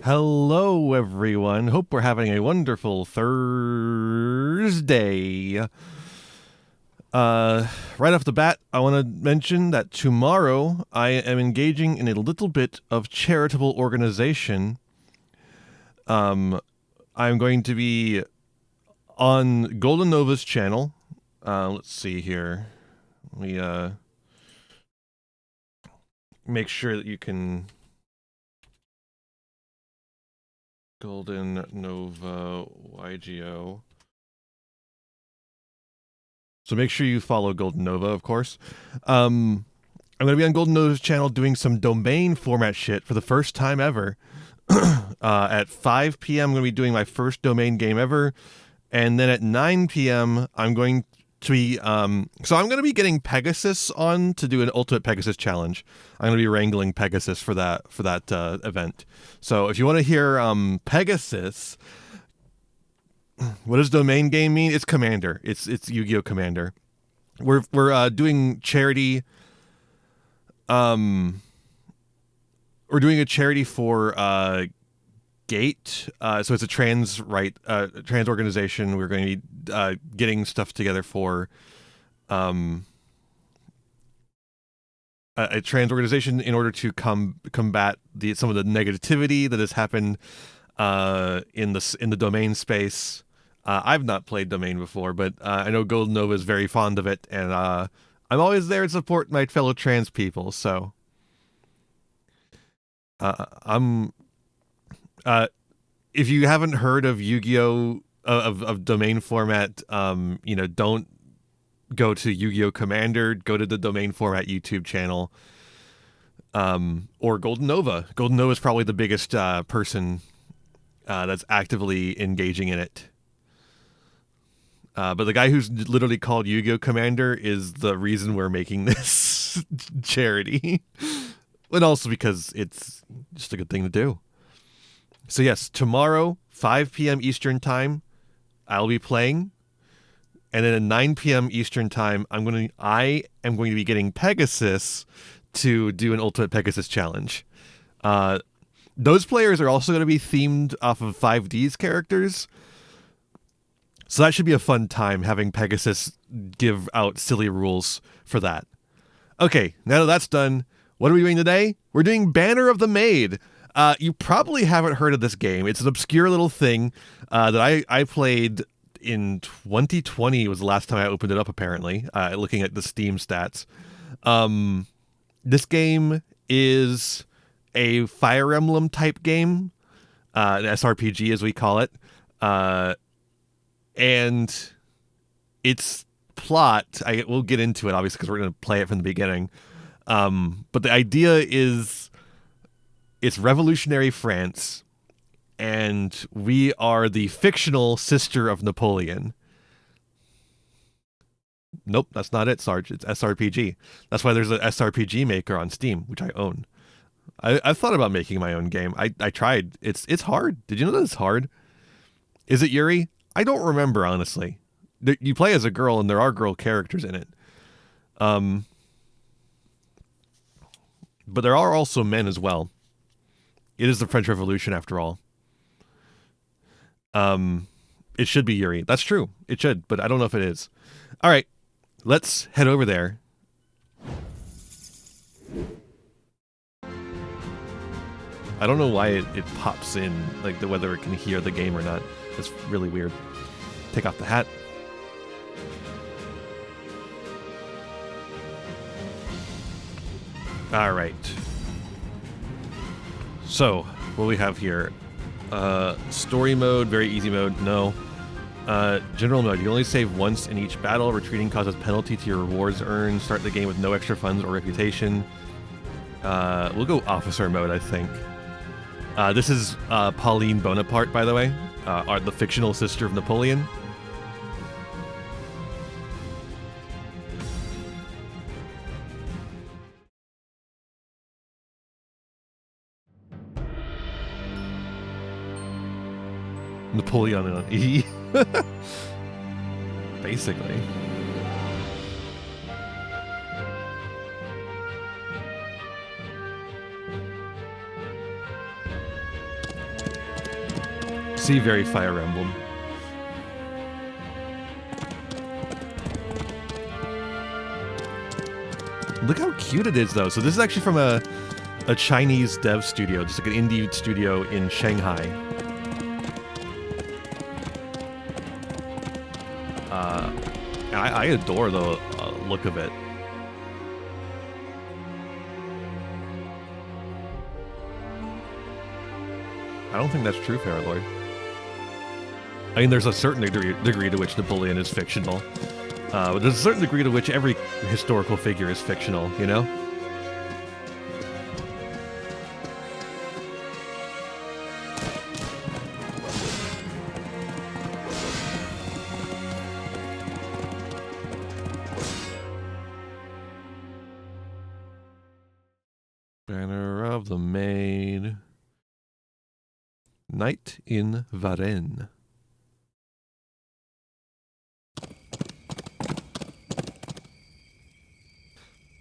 Hello, everyone. Hope we're having a wonderful Thursday. Right off the bat, I want to mention that tomorrow I am engaging in a little bit of charitable organization. I'm going to be on Golden Nova's channel. Let's see here. We make sure that you can. Golden Nova YGO. So make sure you follow Golden Nova, of course. I'm going to be on Golden Nova's channel doing some domain format shit for the first time ever. At 5 p.m., I'm going to be doing my first domain game ever. And then at 9 p.m., I'm going to be... so I'm going to be getting Pegasus on to do an Ultimate Pegasus Challenge. I'm going to be wrangling Pegasus for that event. So if you want to hear Pegasus... What does domain game mean? It's Commander. It's Yu-Gi-Oh! Commander. We're doing charity. We're doing a charity for Gate. So it's a trans organization. We're going to be getting stuff together for a trans organization in order to combat some of the negativity that has happened in the domain space. I've not played domain before, but I know Golden Nova is very fond of it, and I'm always there to support my fellow trans people. So I'm. If you haven't heard of Yu-Gi-Oh of domain format, don't go to Yu-Gi-Oh Commander. Go to the domain format YouTube channel, or Golden Nova. Golden Nova is probably the biggest person that's actively engaging in it. But the guy who's literally called Yu-Gi-Oh! Commander is the reason we're making this charity. And also because it's just a good thing to do. So yes, tomorrow, 5 p.m. Eastern Time, I'll be playing. And then at 9 p.m. Eastern Time, I am going to be getting Pegasus to do an Ultimate Pegasus Challenge. Those players are also going to be themed off of 5D's characters. So that should be a fun time, having Pegasus give out silly rules for that. Okay, now that that's done, what are we doing today? We're doing Banner of the Maid. You probably haven't heard of this game. It's an obscure little thing that I played in 2020 was the last time I opened it up, apparently, looking at the Steam stats. This game is a Fire Emblem type game, an SRPG as we call it. And its plot, we'll get into it, obviously, because we're going to play it from the beginning. But the idea is it's revolutionary France, and we are the fictional sister of Napoleon. Nope, that's not it, Sarge. It's SRPG. That's why there's an SRPG maker on Steam, which I own. I've thought about making my own game. I tried. It's hard. Did you know that it's hard? Is it Yuri? I don't remember, honestly. You play as a girl, and there are girl characters in it. But there are also men as well. It is the French Revolution, after all. It should be Yuri. That's true. It should, but I don't know if it is. All right, let's head over there. I don't know why it pops in, like whether it can hear the game or not. It's really weird. Take off the hat. All right. So, what we have here? Story mode, very easy mode, no. General mode, you only save once in each battle. Retreating causes penalty to your rewards earned. Start the game with no extra funds or reputation. We'll go officer mode, I think. This is Pauline Bonaparte, by the way, the fictional sister of Napoleon. Napoleon on E. Basically. See, very Fire Emblem. Look how cute it is, though. So this is actually from a Chinese dev studio, just like an indie studio in Shanghai. I adore the look of it. I don't think that's true, Fairlord. I mean, there's a certain degree to which Napoleon is fictional. But there's a certain degree to which every historical figure is fictional, you know? Banner of the Maid. Night in Varennes.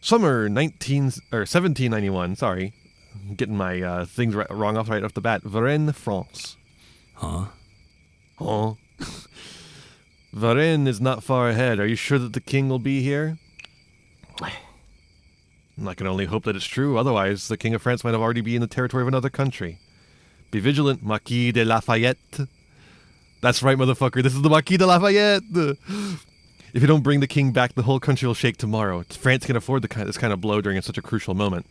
Summer 1791. Sorry, I'm getting my things wrong right off the bat. Varennes, France. Huh? Huh? Varennes is not far ahead. Are you sure that the king will be here? I can only hope that it's true. Otherwise, the king of France might have already been in the territory of another country. Be vigilant, Marquis de Lafayette. That's right, motherfucker. This is the Marquis de Lafayette. If you don't bring the king back, the whole country will shake tomorrow. France can afford this kind of blow during such a crucial moment.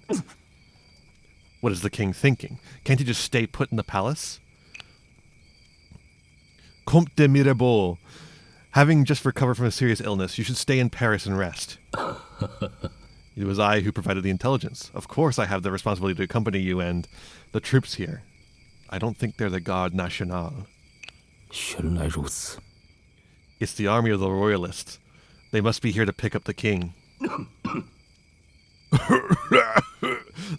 What is the king thinking? Can't he just stay put in the palace? Comte de Mirabeau. Having just recovered from a serious illness, you should stay in Paris and rest. It was I who provided the intelligence. Of course I have the responsibility to accompany you and the troops here. I don't think they're the Garde Nationale. 原来如此。 It's the army of the royalists. They must be here to pick up the king.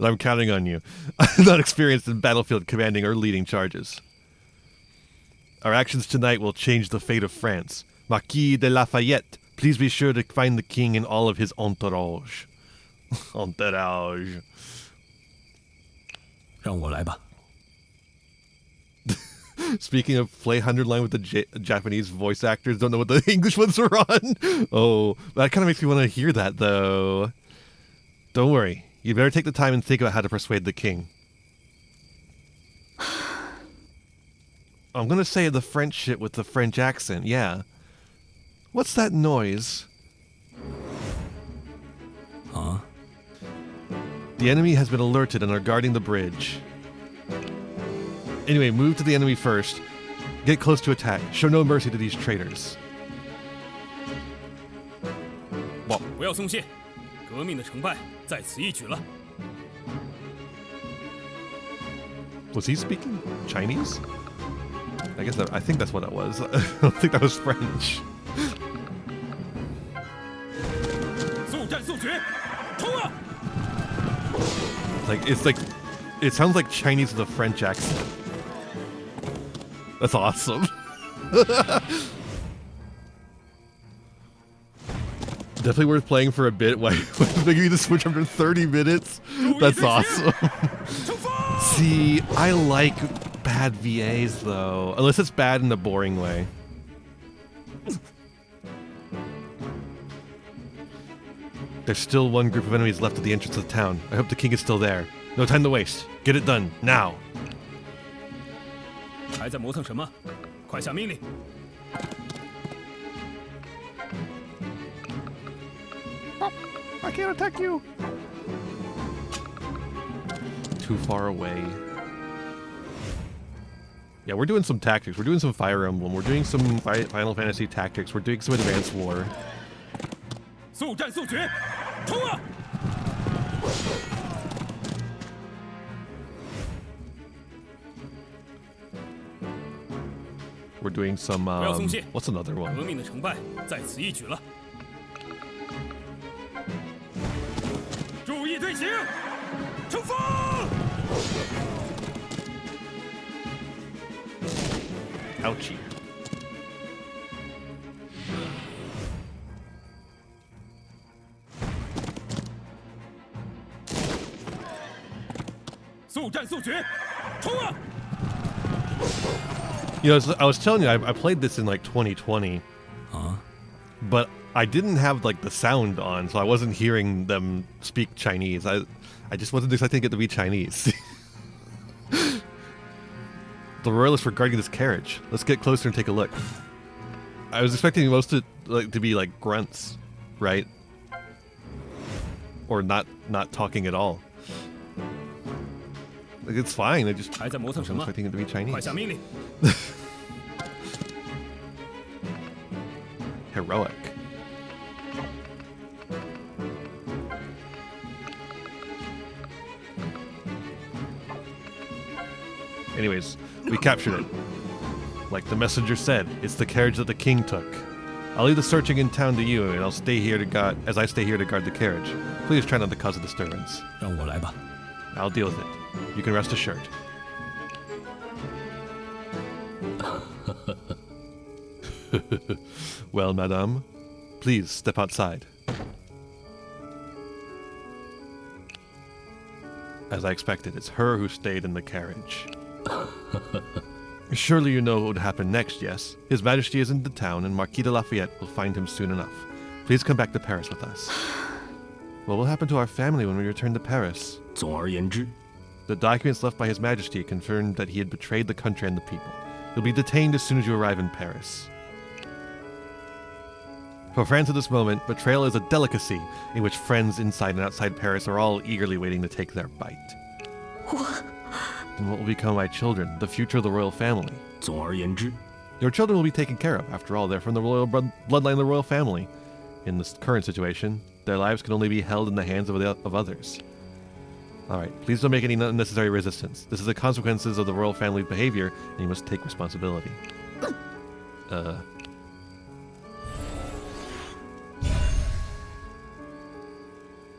I'm counting on you. I'm not experienced in battlefield commanding or leading charges. Our actions tonight will change the fate of France. Marquis de Lafayette, please be sure to find the king and all of his entourage. Entourage. 让我来吧。 Speaking of play 100 line with the Japanese voice actors, don't know what the English ones are on. Oh, that kind of makes me want to hear that, though. Don't worry. You better take the time and think about how to persuade the king. I'm going to say the French shit with the French accent, yeah. What's that noise? Huh? The enemy has been alerted and are guarding the bridge. Anyway, move to the enemy first. Get close to attack. Show no mercy to these traitors. Well, 不要松懈，革命的成败在此一举了。 was he speaking Chinese? I think that's what it was. I don't think that was French. 速战速决，冲啊！ It sounds like Chinese with a French accent. That's awesome. Definitely worth playing for a bit. Why making the switch after 30 minutes? That's awesome. See, I like bad VAs though, unless it's bad in a boring way. There's still one group of enemies left at the entrance of the town. I hope the king is still there. No time to waste. Get it done, now. 还在磨蹭什么？快下命令！ I can't attack you. Too far away. Yeah, we're doing some tactics. We're doing some Fire Emblem. We're doing some Final Fantasy tactics. We're doing some Advanced War. 速战速决，冲啊！ We're doing some, what's another one? 革命的成败在此一举了。注意队形，出发！ Ouchie. You know, I was telling you, I played this in like 2020, but I didn't have like the sound on, so I wasn't hearing them speak Chinese. I just wasn't expecting it to be Chinese. The royalists were guarding this carriage. Let's get closer and take a look. I was expecting most of it to be like grunts, right? Or not talking at all. Like, it's fine. I was expecting it to be Chinese. 快下命令！ Heroic. Anyways, we captured it. Like the messenger said, it's the carriage that the king took. I'll leave the searching in town to you, and I'll stay here to guard the carriage. Please try not to cause a disturbance. 让我来吧。 I'll deal with it. You can rest assured. Well, madame, please step outside. As I expected, it's her who stayed in the carriage. Surely you know what would happen next, yes? His Majesty is in the town, and Marquis de Lafayette will find him soon enough. Please come back to Paris with us. What will happen to our family when we return to Paris? 总而言之， The documents left by His Majesty confirmed that he had betrayed the country and the people. You'll be detained as soon as you arrive in Paris. For France at this moment, betrayal is a delicacy in which friends inside and outside Paris are all eagerly waiting to take their bite. And what will become of my children, the future of the royal family? 总而言之， Your children will be taken care of. After all, they're from the royal bloodline of the royal family. In this current situation, their lives can only be held in the hands of others. Alright, please don't make any unnecessary resistance. This is the consequences of the royal family's behavior, and you must take responsibility.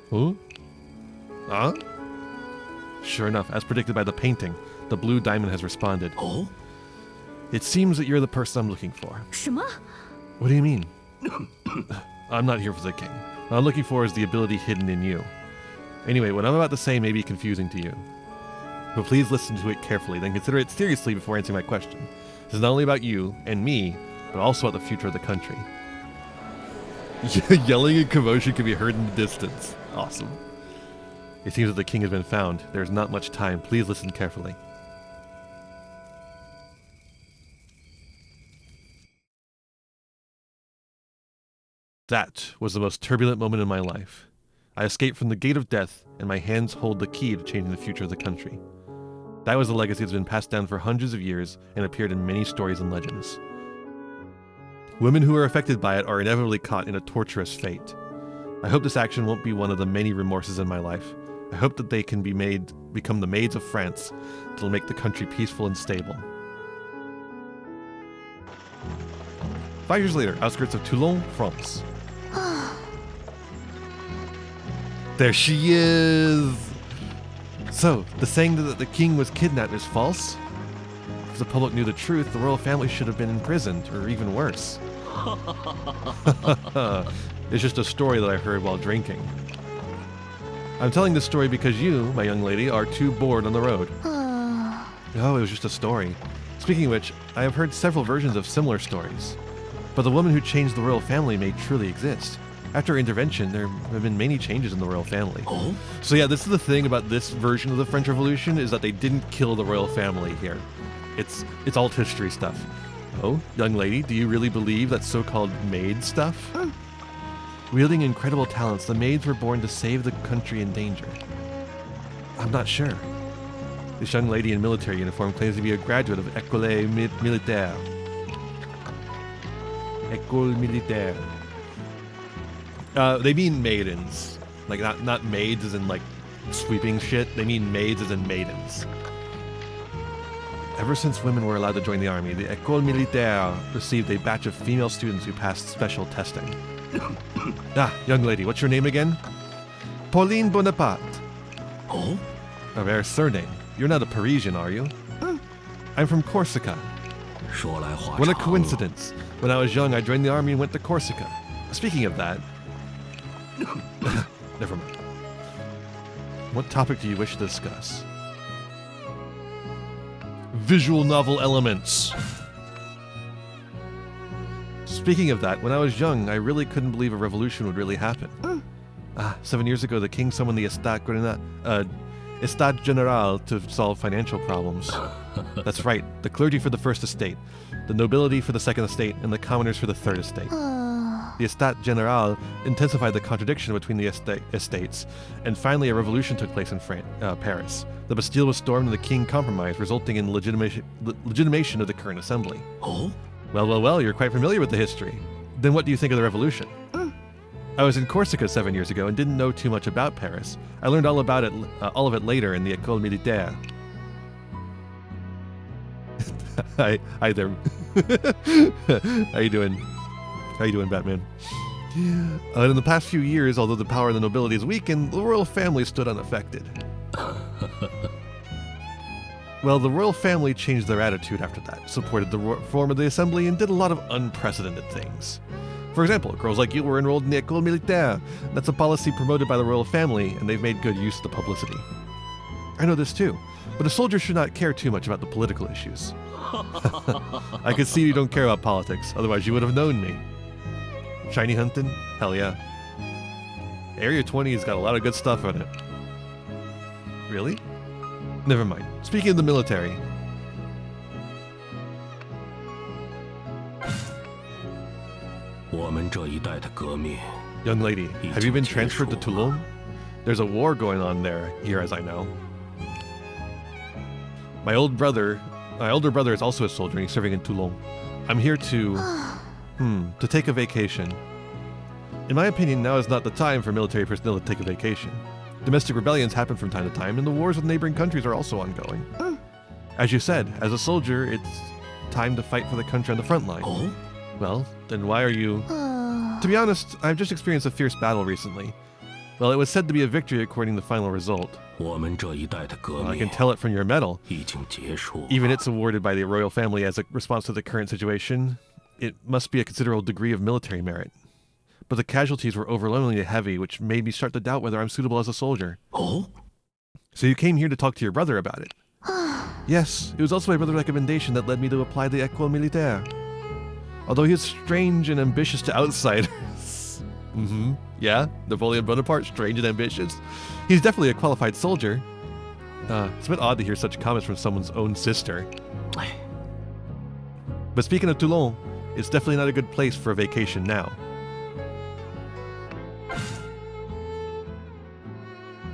Who? Huh? Sure enough, as predicted by the painting, the blue diamond has responded. Oh? It seems that you're the person I'm looking for. 什么？ What do you mean? I'm not here for the king. What I'm looking for is the ability hidden in you. Anyway, what I'm about to say may be confusing to you. But please listen to it carefully, then consider it seriously before answering my question. This is not only about you and me, but also about the future of the country. Yelling and commotion can be heard in the distance. Awesome. It seems that the king has been found. There's not much time. Please listen carefully. That was the most turbulent moment in my life. I escaped from the gate of death, and my hands hold the key to changing the future of the country. That was a legacy that's been passed down for hundreds of years and appeared in many stories and legends. Women who are affected by it are inevitably caught in a torturous fate. I hope this action won't be one of the many remorses in my life. I hope that they can become the maids of France that will make the country peaceful and stable. 5 years later, outskirts of Toulon, France. There she is! So, the saying that the king was kidnapped is false? If the public knew the truth, the royal family should have been imprisoned, or even worse. It's just a story that I heard while drinking. I'm telling this story because you, my young lady, are too bored on the road. Oh, it was just a story. Speaking of which, I have heard several versions of similar stories. But the woman who changed the royal family may truly exist. After her intervention, there have been many changes in the royal family. Oh? So yeah, this is the thing about this version of the French Revolution, is that they didn't kill the royal family here. It's alt history stuff. Oh, young lady, do you really believe that so-called maid stuff? Wielding incredible talents, the maids were born to save the country in danger. I'm not sure. This young lady in military uniform claims to be a graduate of École Militaire. École Militaire. They mean maidens. Like, not maids as in, like, sweeping shit. They mean maids as in maidens. Ever since women were allowed to join the army, the École Militaire received a batch of female students who passed special testing. Young lady, what's your name again? Pauline Bonaparte. Oh? A rare surname. You're not a Parisian, are you? I'm from Corsica. 说来话长。 What a coincidence. When I was young, I joined the army and went to Corsica. Speaking of that... Never mind. What topic do you wish to discuss? Visual novel elements. Speaking of that, when I was young, I really couldn't believe a revolution would really happen. 7 years ago, the king summoned the Estat General to solve financial problems. That's right, the clergy for the first estate, the nobility for the second estate, and the commoners for the third estate. The Estat General intensified the contradiction between the estates, and finally a revolution took place in Paris. The Bastille was stormed and the king compromised, resulting in legitimation of the current assembly. Oh? Well, you're quite familiar with the history. Then what do you think of the revolution? I was in Corsica 7 years ago and didn't know too much about Paris. I learned all of it later in the École Militaire. Hi there. How you doing? How you doing, Batman? In the past few years, although the power of the nobility is weakened, the royal family stood unaffected. Well, the royal family changed their attitude after that, supported the reform of the assembly, and did a lot of unprecedented things. For example, girls like you were enrolled in the École Militaire. That's a policy promoted by the royal family, and they've made good use of the publicity. I know this too, but a soldier should not care too much about the political issues. I can see you don't care about politics, otherwise you would have known me. Shiny hunting? Hell yeah. Area 20 has got a lot of good stuff in it. Really? Never mind. Speaking of the military. Young lady, have you been transferred to Toulon? There's a war going on there, here as I know. My older brother is also a soldier and he's serving in Toulon. I'm here to take a vacation. In my opinion, now is not the time for military personnel to take a vacation. Domestic rebellions happen from time to time, and the wars with neighboring countries are also ongoing. As you said, as a soldier, it's time to fight for the country on the front line. Oh? Well, then why are you... To be honest, I've just experienced a fierce battle recently. Well, it was said to be a victory according to the final result. Well, I can tell it from your medal. Even it's awarded by the royal family as a response to the current situation. It must be a considerable degree of military merit. But the casualties were overwhelmingly heavy, which made me start to doubt whether I'm suitable as a soldier. Oh? So you came here to talk to your brother about it? Yes, it was also my brother's recommendation that led me to apply to the École Militaire. Although he is strange and ambitious to outsiders. Yeah, Napoleon Bonaparte, strange and ambitious. He's definitely a qualified soldier. It's a bit odd to hear such comments from someone's own sister. But speaking of Toulon, it's definitely not a good place for a vacation now.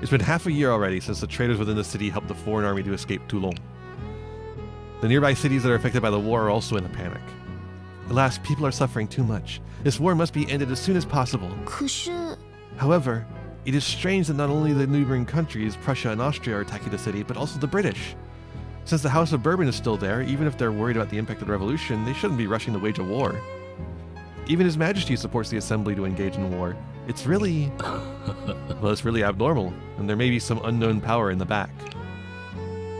It's been half a year already since the traders within the city helped the foreign army to escape Toulon. The nearby cities that are affected by the war are also in a panic. Alas, people are suffering too much. This war must be ended as soon as possible. However, it is strange that not only the neighboring countries, Prussia and Austria, are attacking the city, but also the British. Since the House of Bourbon is still there, even if they're worried about the impact of the revolution, they shouldn't be rushing to wage a war. Even His Majesty supports the Assembly to engage in war. It's really... well, it's really abnormal, and there may be some unknown power in the back.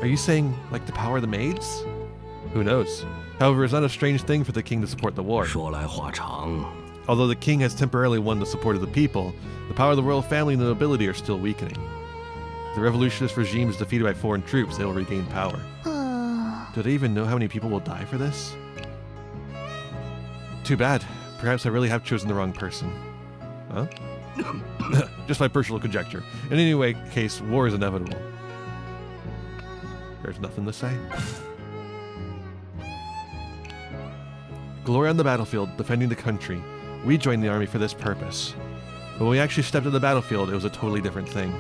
Are you saying, like the power of the maids? Who knows? However, it's not a strange thing for the king to support the war. Although the king has temporarily won the support of the people, the power of the royal family and the nobility are still weakening. If the revolutionist regime is defeated by foreign troops, they will regain power. Do they even know how many people will die for this? Too bad. Perhaps I really have chosen the wrong person. Huh? Just my personal conjecture. In any case, war is inevitable. There's nothing to say. Glory on the battlefield, defending the country. We joined the army for this purpose. But when we actually stepped on the battlefield, it was a totally different thing.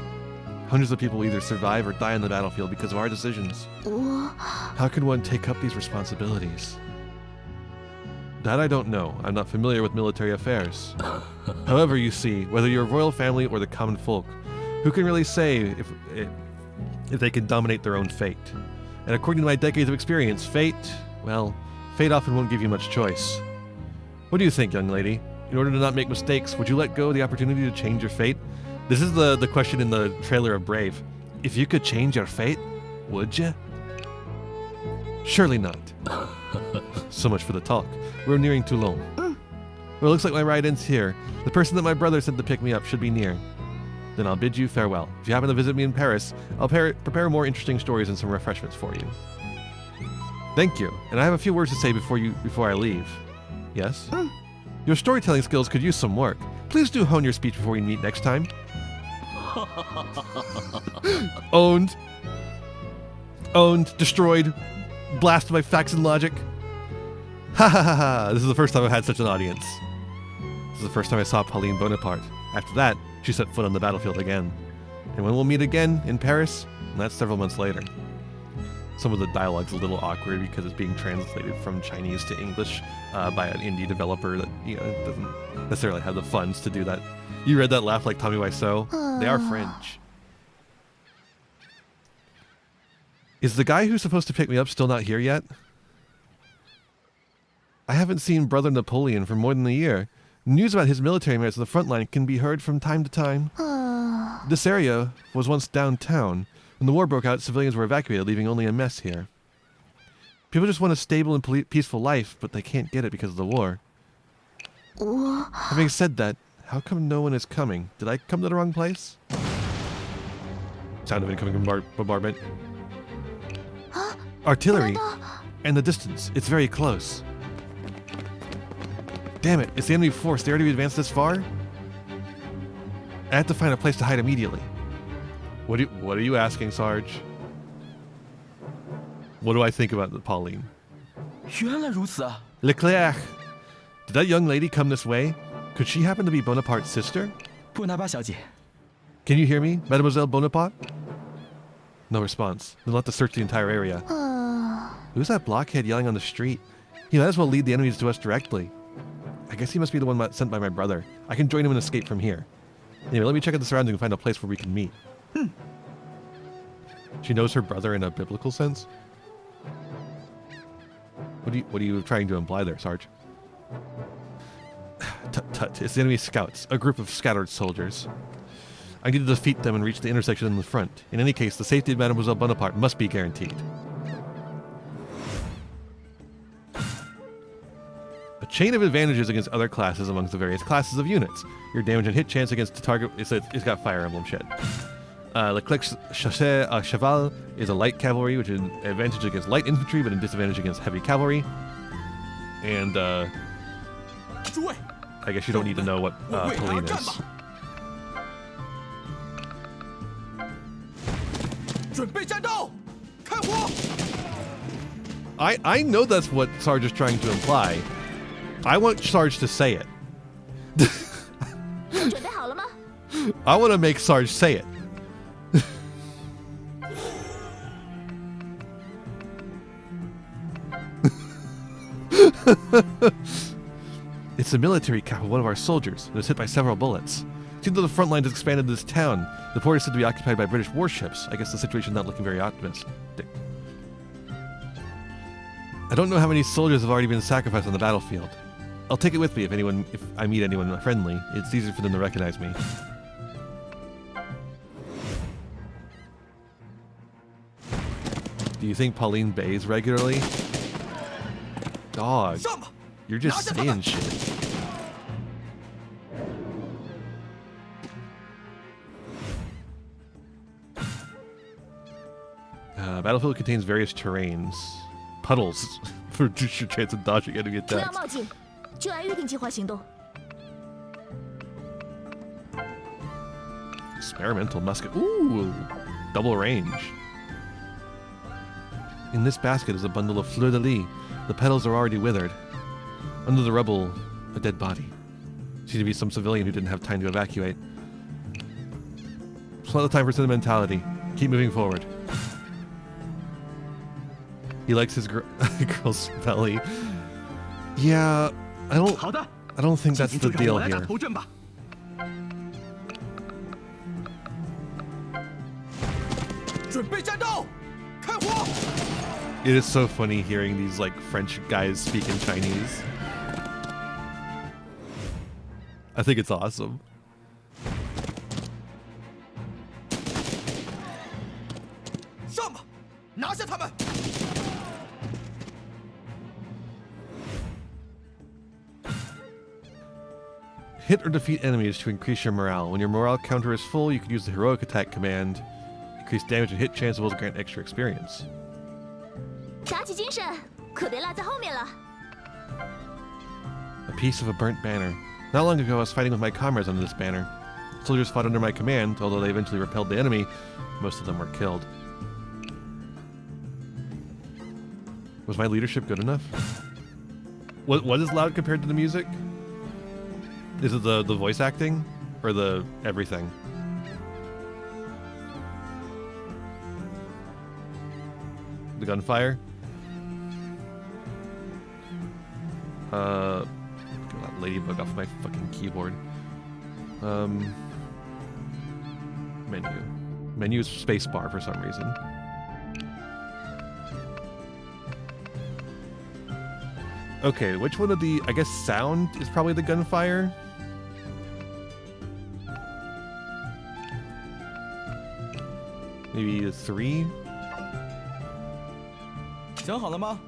Hundreds of people either survive or die on the battlefield because of our decisions. How can one take up these responsibilities? That I don't know. I'm not familiar with military affairs. However, you see, whether you're a royal family or the common folk, who can really say if they can dominate their own fate? And according to my decades of experience, fate often won't give you much choice. What do you think, young lady? In order to not make mistakes, would you let go of the opportunity to change your fate? This is the question in the trailer of Brave. If you could change your fate, would you? Surely not. So much for the talk. We're nearing Toulon. Well, it looks like my ride ends here. The person that my brother sent to pick me up should be near. Then I'll bid you farewell. If you happen to visit me in Paris, I'll prepare more interesting stories and some refreshments for you. Thank you. And I have a few words to say before I leave. Yes? Your storytelling skills could use some work. Please do hone your speech before we meet next time. Owned. Owned. Destroyed. Blasted by facts and logic. Ha ha ha ha. This is the first time I've had such an audience. This is the first time I saw Pauline Bonaparte. After that, she set foot on the battlefield again. And when we'll meet again in Paris, and that's several months later. Some of the dialogue's a little awkward because it's being translated from Chinese to English by an indie developer that doesn't necessarily have the funds to do that. You read that laugh like Tommy Wiseau? They are French. Is the guy who's supposed to pick me up still not here yet? I haven't seen Brother Napoleon for more than a year. News about his military merits at the front line can be heard from time to time. This area was once downtown. When the war broke out, civilians were evacuated, leaving only a mess here. People just want a stable and peaceful life, but they can't get it because of the war. Having said that, how come no one is coming? Did I come to the wrong place? Sound of incoming bombardment. Artillery! And the distance. It's very close. Damn it, it's the enemy force. They already advanced this far? I have to find a place to hide immediately. What are you asking, Sarge? What do I think about the Pauline? 原来如此啊！ Leclerc! Did that young lady come this way? Could she happen to be Bonaparte's sister? 布纳巴小姐， Can you hear me, Mademoiselle Bonaparte? No response. Then we'll have to search the entire area. Who's that blockhead yelling on the street? He might as well lead the enemies to us directly. I guess he must be the one sent by my brother. I can join him and escape from here. Anyway, let me check out the surroundings and find a place where we can meet. She knows her brother in a biblical sense? What are you trying to imply there, Sarge? Tut tut, it's the enemy scouts, a group of scattered soldiers. I need to defeat them and reach the intersection in the front. In any case, the safety of Mademoiselle Bonaparte must be guaranteed. A chain of advantages against other classes amongst the various classes of units. Your damage and hit chance against the target, it's got Fire Emblem shit. Leclerc's chassé à cheval is a light cavalry, which is an advantage against light infantry, but a disadvantage against heavy cavalry. And, 诸位， I guess you don't need to know what Pauline is. 准备战斗，开火！ I know that's what Sarge is trying to imply. I want Sarge to say it. 准备好了吗？ I want to make Sarge say it. It's a military cap of one of our soldiers. It was hit by several bullets. Seems that the front line has expanded this town. The port is said to be occupied by British warships. I guess the situation's not looking very optimistic. I don't know how many soldiers have already been sacrificed on the battlefield. I'll take it with me if I meet anyone friendly. It's easier for them to recognize me. Do you think Pauline bathes regularly? Dog, you're just saying shit. Battlefield contains various terrains. Puddles for reduce your chance of dodging enemy 不要 attacks. 冒进，就按预定计划行动。 Experimental musket. Ooh, double range. In this basket is a bundle of fleur-de-lis. The petals are already withered. Under the rubble, a dead body. Seems to be some civilian who didn't have time to evacuate. It's not the time for sentimentality. Keep moving forward. He likes his girl's belly. Yeah, I 好的， don't think that's 今 the 天就让 deal 我来打 here. 头阵吧。准备战斗，开火！ It is so funny hearing these like French guys speak in Chinese. I think it's awesome. 上吧，拿下他们！ Hit or defeat enemies to increase your morale. When your morale counter is full, you can use the heroic attack command. Increase damage and hit chance as well as grant extra experience. 打起精神，可别落在后面了。piece of a burnt banner. Not long ago, I was fighting with my comrades under this banner. Soldiers fought under my command, although they eventually repelled the enemy. Most of them were killed. Was my leadership good enough? What is loud compared to the music? Is it the voice acting? Or the everything? The gunfire? Get that ladybug off my fucking keyboard. Menu. Menu is spacebar for some reason. Okay, which one of the... I guess sound is probably the gunfire? Maybe 3? 想好了吗？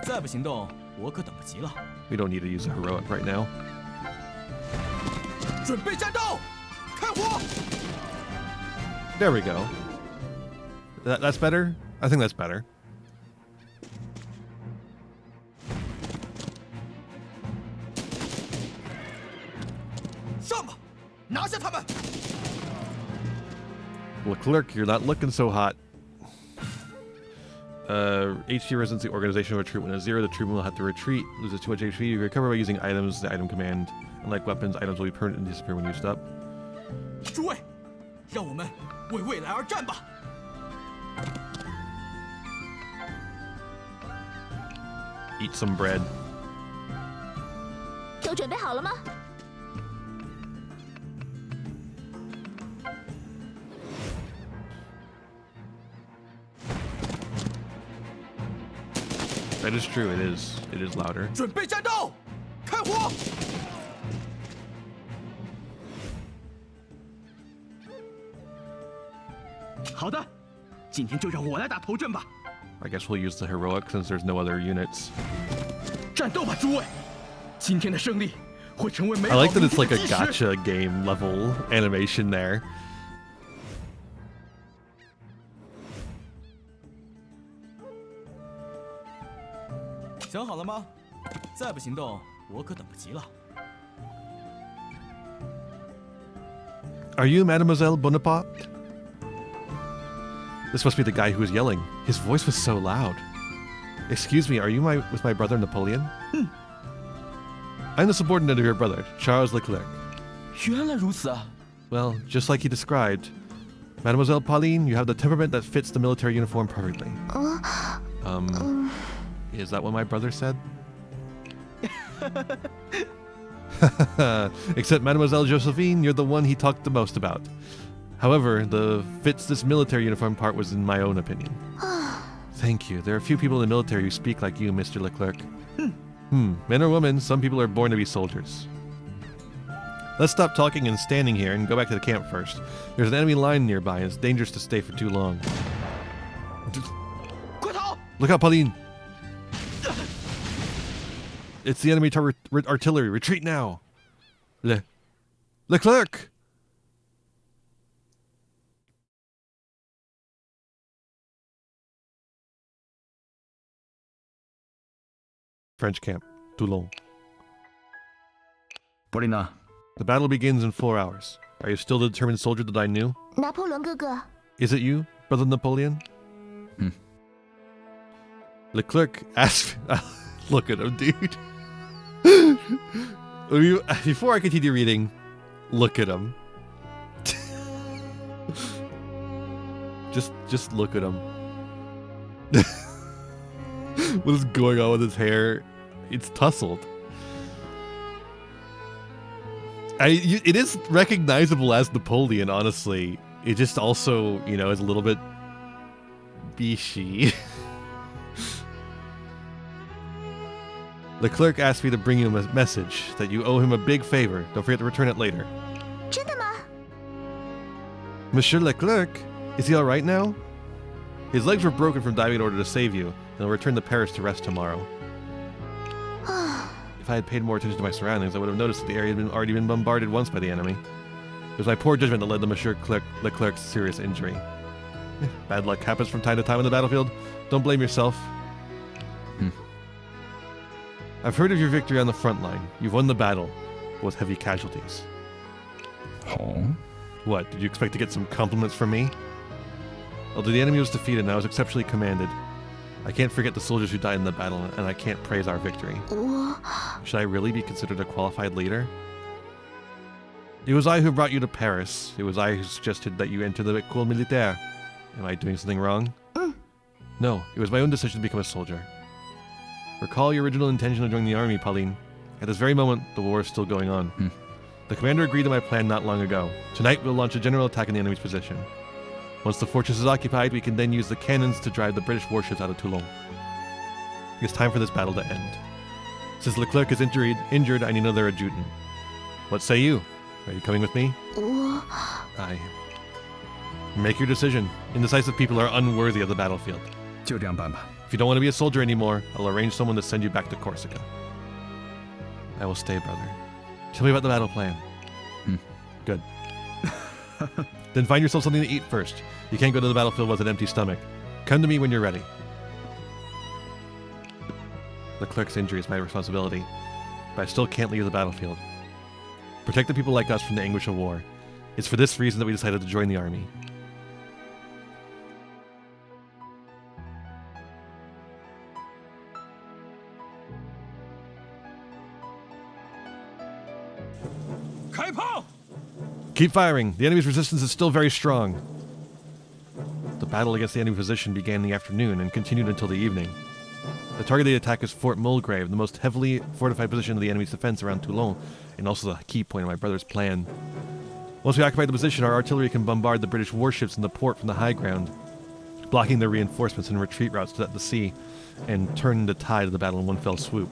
再不行动，我可等不及了。 We don't need to use a heroic right now. 准备战斗，开火！ There we go. That's better? I think that's better. 上吧，拿下他们！ Leclerc, you're not looking so hot. HP resistance, the organization of a troop when it's 0, the troop will have to retreat. Loses too much HP. You recover by using items, the item command. Unlike weapons, items will be permanently disappear when used up. 诸位，让我们为未来而战吧！ Eat some bread. 都准备好了吗？ That is true, it is. It is louder. 准备战斗，开火！ 好的，今天就让我来打头阵吧。 I guess we'll use the heroic since there's no other units. 战斗吧，诸位！今天的胜利会成为美 I 好 like that 明 it's 天 like 的 a 基石。 gacha game level animation there. 想好了吗？再不行动，我可等不及了。 Are you Mademoiselle Bonaparte? This must be the guy who was yelling. His voice was so loud. Excuse me, are you with my brother Napoleon? I'm the subordinate of your brother, Charles Leclerc. 原来如此啊！ Well, just like he described. Mademoiselle Pauline, you have the temperament that fits the military uniform perfectly. Is that what my brother said? Except Mademoiselle Josephine, you're the one he talked the most about. However, the fits this military uniform part was in my own opinion. Thank you. There are few people in the military who speak like you, Mr. Leclerc. Men or women, some people are born to be soldiers. Let's stop talking and standing here and go back to the camp first. There's an enemy line nearby and it's dangerous to stay for too long. 快逃！ Look out, Pauline! It's the enemy artillery. Retreat now! Leclerc! French camp, Toulon. 布琳娜， The battle begins in 4 hours. Are you still the determined soldier that I knew? 拿破仑哥哥， Is it you, Brother Napoleon? Leclerc asked... Look at him, dude. Before I continue reading, look at him. just look at him. What is going on with his hair? It's tousled. It is recognizable as Napoleon, honestly. It just also, is a little bit bishy. Leclerc asked me to bring you a message that you owe him a big favor. Don't forget to return it later. 真的吗？ Monsieur Leclerc, is he alright now? His legs were broken from diving in order to save you, and he'll return to Paris to rest tomorrow. If I had paid more attention to my surroundings, I would have noticed that the area had already been bombarded once by the enemy. It was my poor judgment that led to Monsieur Leclerc's serious injury. Bad luck happens from time to time on the battlefield. Don't blame yourself. I've heard of your victory on the front line. You've won the battle, with heavy casualties. Oh. What, did you expect to get some compliments from me? Although the enemy was defeated and I was exceptionally commanded, I can't forget the soldiers who died in the battle, and I can't praise our victory. Should I really be considered a qualified leader? It was I who brought you to Paris. It was I who suggested that you enter the École Militaire. Am I doing something wrong? No, it was my own decision to become a soldier. Recall your original intention of joining the army, Pauline. At this very moment, the war is still going on. The commander agreed to my plan not long ago. Tonight, we'll launch a general attack on the enemy's position. Once the fortress is occupied, we can then use the cannons to drive the British warships out of Toulon. It's time for this battle to end. Since Leclerc is injured, I need another adjutant. What say you? Are you coming with me? Make your decision. Indecisive people are unworthy of the battlefield. 就这样办吧。 If you don't want to be a soldier anymore, I'll arrange someone to send you back to Corsica. I will stay, brother. Tell me about the battle plan. Good. Then find yourself something to eat first. You can't go to the battlefield with an empty stomach. Come to me when you're ready. Leclerc's injury is my responsibility, but I still can't leave the battlefield. Protect the people like us from the anguish of war. It's for this reason that we decided to join the army. Keep firing. The enemy's resistance is still very strong. The battle against the enemy position began in the afternoon and continued until the evening. The target of the attack is Fort Mulgrave, the most heavily fortified position of the enemy's defense around Toulon, and also the key point of my brother's plan. Once we occupy the position, our artillery can bombard the British warships in the port from the high ground, blocking their reinforcements and retreat routes to the sea, and turn the tide of the battle in one fell swoop.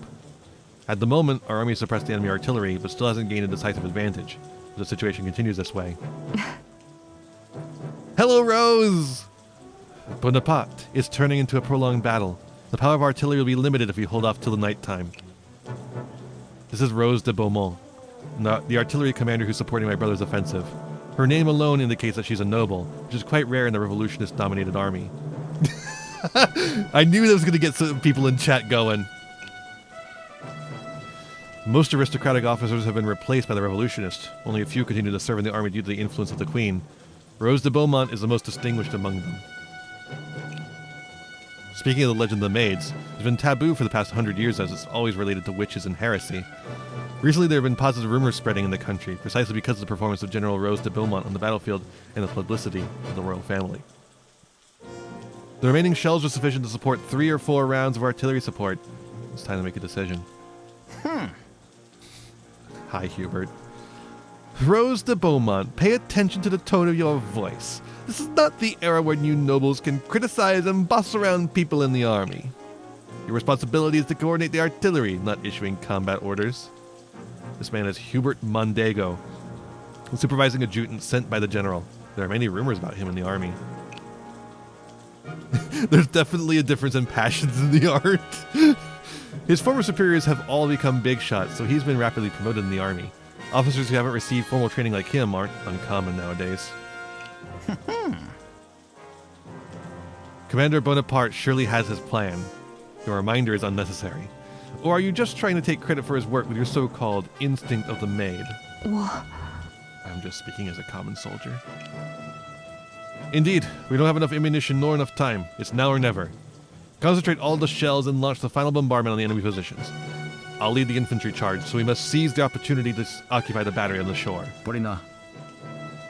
At the moment, our army has suppressed the enemy artillery, but still hasn't gained a decisive advantage. If the situation continues this way. Hello, Rose! Bonaparte is turning into a prolonged battle. The power of artillery will be limited if we hold off till the night time. This is Rose de Beaumont, the artillery commander who's supporting my brother's offensive. Her name alone indicates that she's a noble, which is quite rare in the revolutionist-dominated army. I knew that was going to get some people in chat going. Most aristocratic officers have been replaced by the revolutionists. Only a few continue to serve in the army due to the influence of the Queen. Rose de Beaumont is the most distinguished among them. Speaking of the legend of the Maids, it's been taboo for the past 100 years as it's always related to witches and heresy. Recently there have been positive rumors spreading in the country, precisely because of the performance of General Rose de Beaumont on the battlefield and the publicity of the royal family. The remaining shells are sufficient to support 3 or 4 rounds of artillery support. It's time to make a decision. Hi, Hubert. Rose de Beaumont, pay attention to the tone of your voice. This is not the era when you nobles can criticize and boss around people in the army. Your responsibility is to coordinate the artillery, not issuing combat orders. This man is Hubert Mondego, a supervising adjutant sent by the general. There are many rumors about him in the army. There's definitely a difference in passions in the art. His former superiors have all become big shots, so he's been rapidly promoted in the army. Officers who haven't received formal training like him aren't uncommon nowadays. Commander Bonaparte surely has his plan. Your reminder is unnecessary. Or are you just trying to take credit for his work with your so-called instinct of the Maid? I'm just speaking as a common soldier. Indeed, we don't have enough ammunition nor enough time. It's now or never. Concentrate all the shells and launch the final bombardment on the enemy positions. I'll lead the infantry charge, so we must seize the opportunity to occupy the battery on the shore. Polina.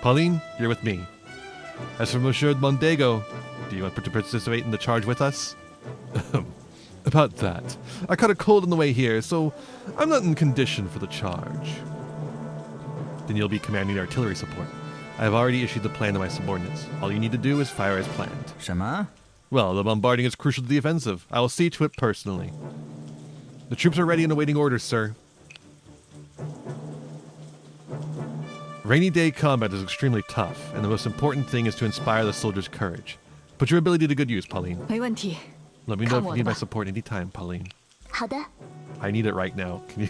Pauline, you're with me. As for Monsieur Mondego, do you want to participate in the charge with us? About that. I caught a cold on the way here, so I'm not in condition for the charge. Then you'll be commanding artillery support. I have already issued the plan to my subordinates. All you need to do is fire as planned. 什么? Well, the bombarding is crucial to the offensive. I will see to it personally. The troops are ready and awaiting orders, sir. Rainy day combat is extremely tough, and the most important thing is to inspire the soldiers' courage. Put your ability to good use, Pauline. 没问题。 Let me know if you need my support anytime, Pauline. 好的， I need it right now. Can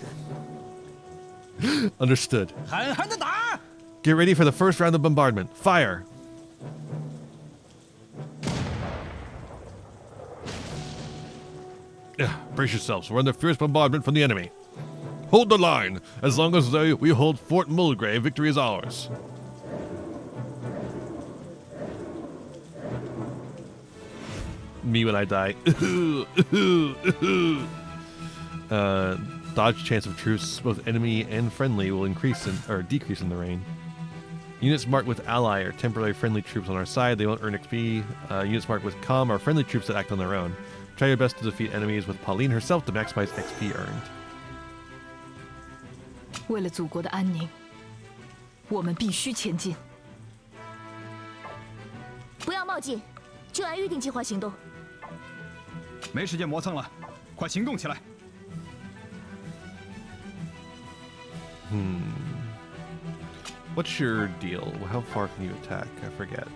you... Understood. 狠狠的打！ Get ready for the first round of bombardment. Fire! Brace yourselves. We're under fierce bombardment from the enemy. Hold the line. As long as we hold Fort Mulgrave, victory is ours. Me when I die. Dodge chance of truce, both enemy and friendly, will increase or decrease in the rain. Units marked with ally are temporary friendly troops on our side. They won't earn XP. Units marked with com are friendly troops that act on their own. Try your best to defeat enemies with Pauline herself to maximize XP earned. 为了祖国的安宁，我们必须前进。不要冒进，就按预定计划行动。没时间磨蹭了，快行动起来！ What's your deal? How far can you attack? I forget.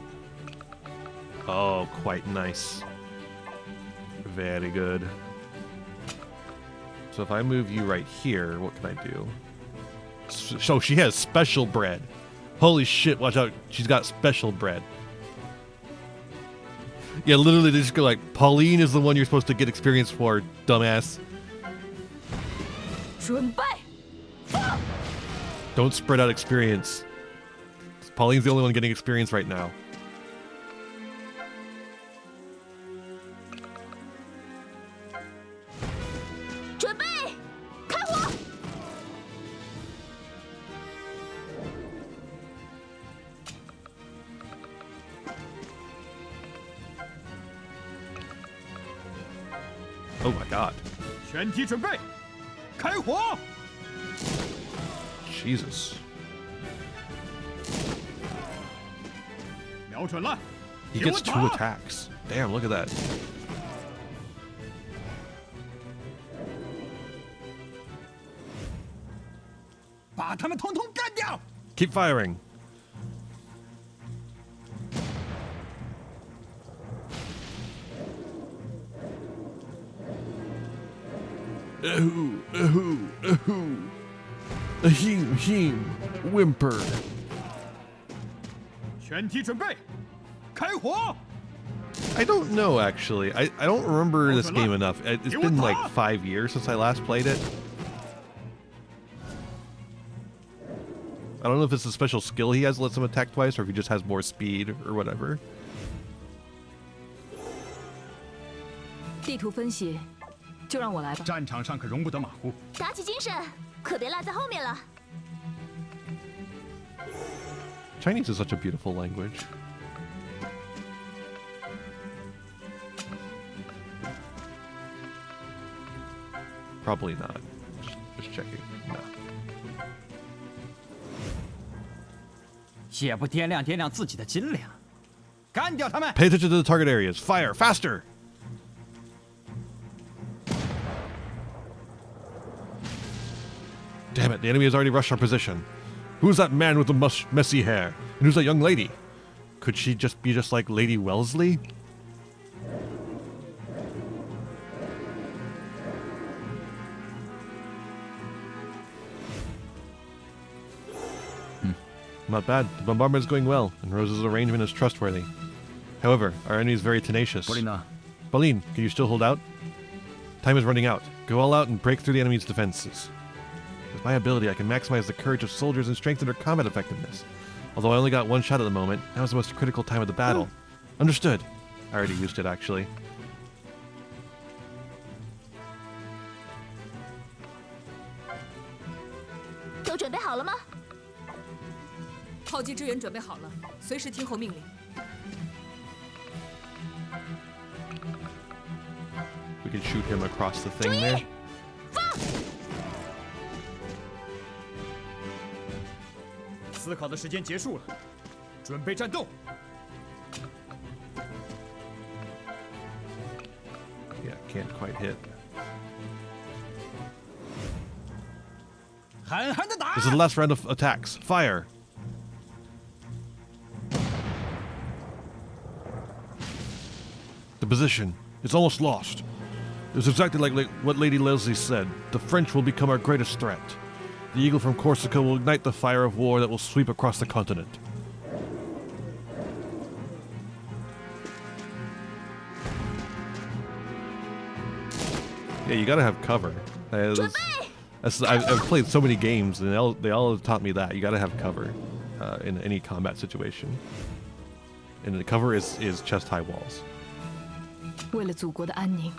Oh, quite nice. Very good. So if I move you right here, what can I do? So she has special bread. Holy shit, watch out. She's got special bread. Yeah, literally they just go like, Pauline is the one you're supposed to get experience for, dumbass. 准备，放！ Don't spread out experience. Pauline's the only one getting experience right now. Oh my god. 全体准备，开火！ Jesus. 瞄准了， He 给我 gets 2 打！ attacks. Damn, look at that. "把他们统统干掉！ Keep firing. Ahim, him, whimper. 全体准备，开火！ I don't know, actually. I don't remember this game enough. It's been like 5 years since I last played it. I don't know if it's a special skill he has that lets him attack twice, or if he just has more speed, or whatever. 地图分析，就让我来吧。战场上可容不得马虎。打起精神，可别落在后面了。 Chinese is such a beautiful language. Probably not. Just checking. No. 也不掂量掂量自己的斤两，干掉他们！ Pay attention to the target areas. Fire faster. Damn it! The enemy has already rushed our position. Who's that man with the messy hair? And who's that young lady? Could she just be like Lady Wellesley? Not bad. The bombardment is going well, and Rose's arrangement is trustworthy. However, our enemy is very tenacious. Pauline, can you still hold out? Time is running out. Go all out and break through the enemy's defenses. With my ability, I can maximize the courage of soldiers and strengthen their combat effectiveness. Although I only got 1 shot at the moment, now is the most critical time of the battle. Understood. I already used it, actually. 都准备好了吗？炮击支援准备好了，随时听候命令。 We can shoot him across the thing there. 思考的时间结束了，准备战斗！ Yeah, can't quite hit. 狠狠的打！ This is the last round of attacks. Fire! The position. It's almost lost. It's exactly like what Lady Leslie said. The French will become our greatest threat. The eagle from Corsica will ignite the fire of war that will sweep across the continent. Yeah, you gotta have cover. I've played so many games, and they all have taught me that you gotta have cover in any combat situation. And the cover is chest high walls. 为了祖国的安宁，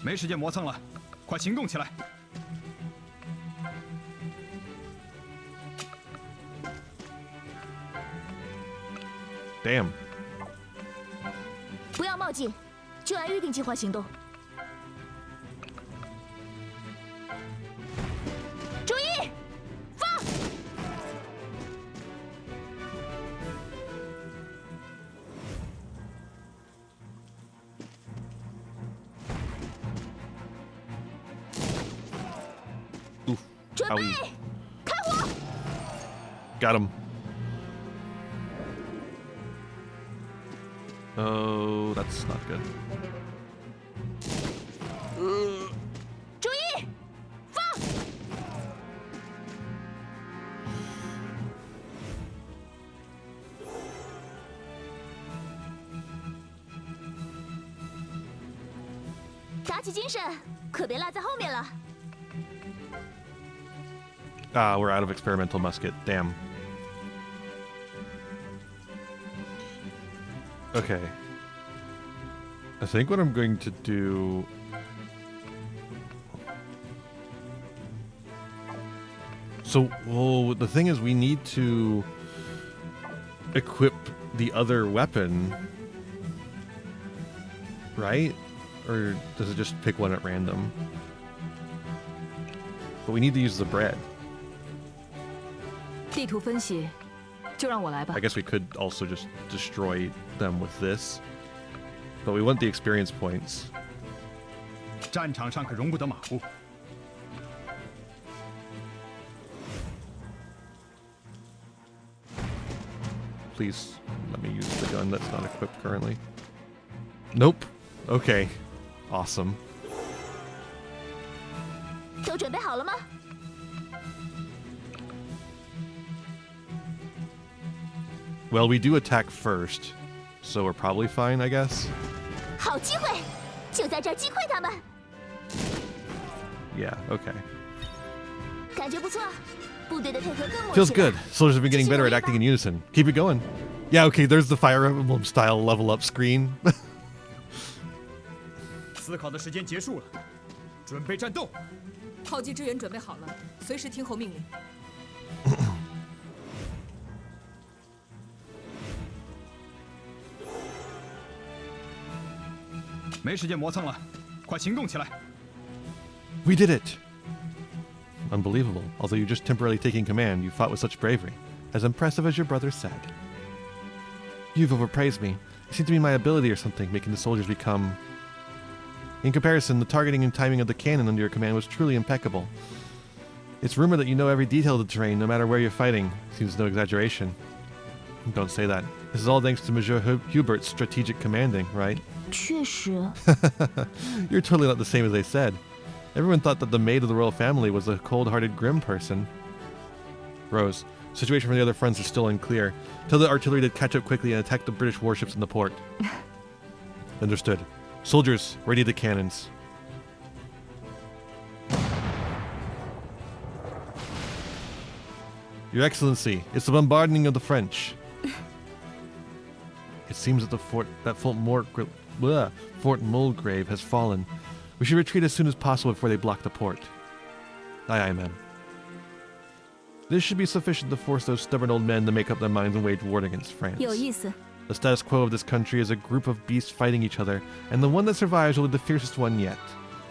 没时间磨蹭了，快行动起来！ Damn. 不要冒进，就按预定计划行动。注意，放！ Oof. 准备 Owie. 开火！ Got him. Oh, that's not good. 注意，放！打起精神，可别落在后面了。 Ah, we're out of experimental musket. Damn. Okay. I think what I'm going to do... So, well, the thing is we need to equip the other weapon, right? Or does it just pick one at random? But we need to use the bread. 地图分析，就让我来吧 I。guess we could also just destroy them with this. But we want the experience points. 战场上可容不得马虎。 Please let me use the gun that's not equipped currently. Nope. Okay. Awesome. 都准备好了吗？ Well, we do attack first, so we're probably fine, I guess. 好机会，就在这儿击溃他们。 Yeah, okay. 感觉不错，部队的配合更默契了。 Feels good. Soldiers have been getting better at acting in unison. Keep it going. Yeah, okay, there's the Fire Emblem style level up screen. 思考的时间结束了，准备战斗！炮击支援准备好了，随时听候命令。没时间磨蹭了，快行动起来！ We did it! Unbelievable. Although you're just temporarily taking command, you fought with such bravery. As impressive as your brother said. You've overpraised me. It seemed to be my ability or something, making the soldiers become... In comparison, the targeting and timing of the cannon under your command was truly impeccable. It's rumored that you know every detail of the terrain, no matter where you're fighting. Seems no exaggeration. Don't say that. This is all thanks to Monsieur Hubert's strategic commanding, right? 确实， You're totally not the same as they said. Everyone thought that the maid of the royal family was a cold-hearted, grim person. Rose, situation from the other fronts is still unclear. Tell the artillery to catch up quickly and attack the British warships in the port. Understood. Soldiers, ready the cannons. Your Excellency, it's the bombarding of the French. It seems that Fort Mulgrave has fallen. We should retreat as soon as possible before they block the port. Aye, aye, ma'am. This should be sufficient to force those stubborn old men to make up their minds and wage war against France. 有意思。 The status quo of this country is a group of beasts fighting each other, and the one that survives will be the fiercest one yet.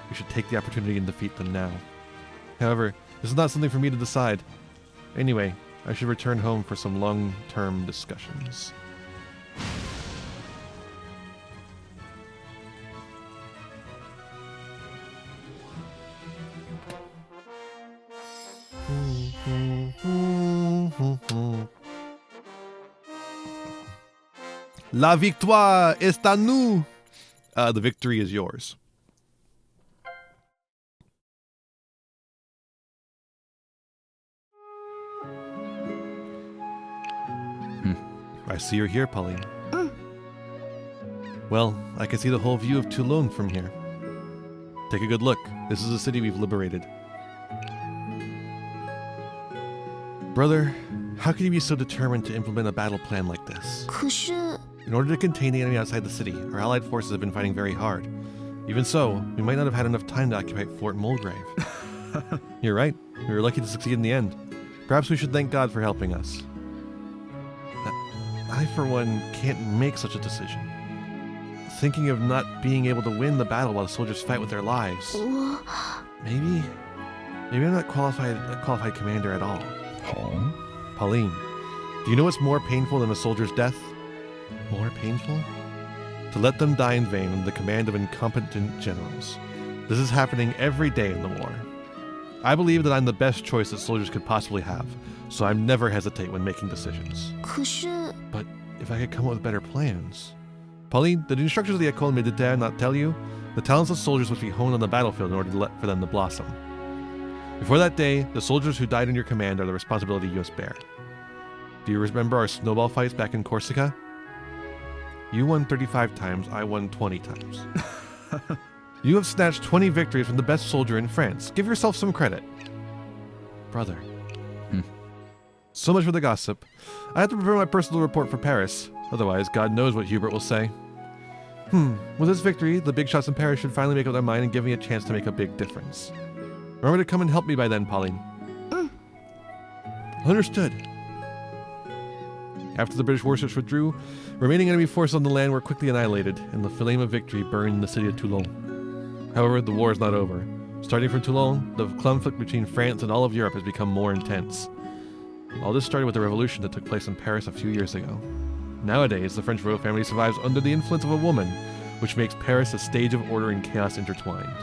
We should take the opportunity and defeat them now. However, this is not something for me to decide. Anyway, I should return home for some long-term discussions. La victoire est à nous. The victory is yours. I see you're here, Pauline. Well, I can see the whole view of Toulon from here. Take a good look. This is a city we've liberated. Brother, how can you be so determined to implement a battle plan like this? 可是 In order to contain the enemy outside the city, our allied forces have been fighting very hard. Even so, we might not have had enough time to occupy Fort Mulgrave. You're right. We were lucky to succeed in the end. Perhaps we should thank God for helping us. I, for one, can't make such a decision. Thinking of not being able to win the battle while the soldiers fight with their lives. 我 Maybe I'm not a qualified commander at all. Pauline, do you know what's more painful than a soldier's death? More painful? To let them die in vain under the command of incompetent generals. This is happening every day in the war. I believe that I'm the best choice that soldiers could possibly have, so I never hesitate when making decisions. 可是 But if I could come up with better plans. Pauline, did the instructors of the École Militaire not tell you? The talents of soldiers must be honed on the battlefield in order for them to blossom. Before that day, the soldiers who died in your command are the responsibility you must bear. Do you remember our snowball fights back in Corsica? You won 35 times, I won 20 times. You have snatched 20 victories from the best soldier in France. Give yourself some credit. Brother. So much for the gossip. I have to prepare my personal report for Paris. Otherwise, God knows what Hubert will say. With this victory, the big shots in Paris should finally make up their mind and give me a chance to make a big difference. Remember to come and help me by then, Pauline. Understood. After the British warships withdrew, remaining enemy forces on the land were quickly annihilated, and the flame of victory burned in the city of Toulon. However, the war is not over. Starting from Toulon, the conflict between France and all of Europe has become more intense. All this started with the revolution that took place in Paris a few years ago. Nowadays, the French royal family survives under the influence of a woman, which makes Paris a stage of order and chaos intertwined.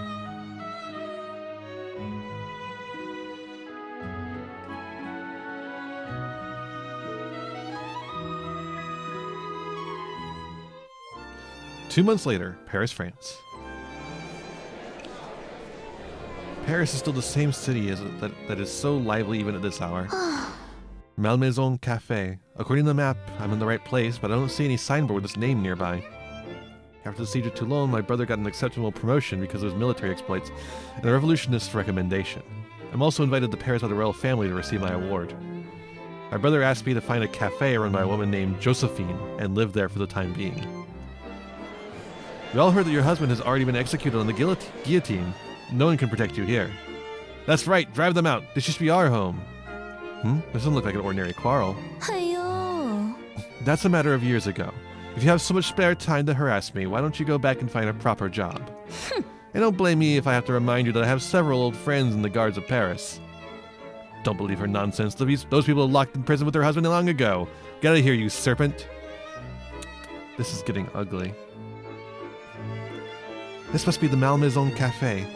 Two months later, Paris, France. Paris is still the same city that is so lively even at this hour. Malmaison Cafe. According to the map, I'm in the right place, but I don't see any signboard with this name nearby. After the siege of Toulon, my brother got an acceptable promotion because of his military exploits and a revolutionist's recommendation. I'm also invited to Paris by the royal family to receive my award. My brother asked me to find a cafe run by a woman named Josephine and live there for the time being. We all heard that your husband has already been executed on the guillotine. No one can protect you here. That's right, drive them out. This used to be our home. This doesn't look like an ordinary quarrel. 哎呦 That's a matter of years ago. If you have so much spare time to harass me, why don't you go back and find a proper job? And don't blame me if I have to remind you that I have several old friends in the guards of Paris. Don't believe her nonsense. Those people are locked in prison with their husband long ago. Get out of here, you serpent. This is getting ugly. This must be the Malmaison Cafe.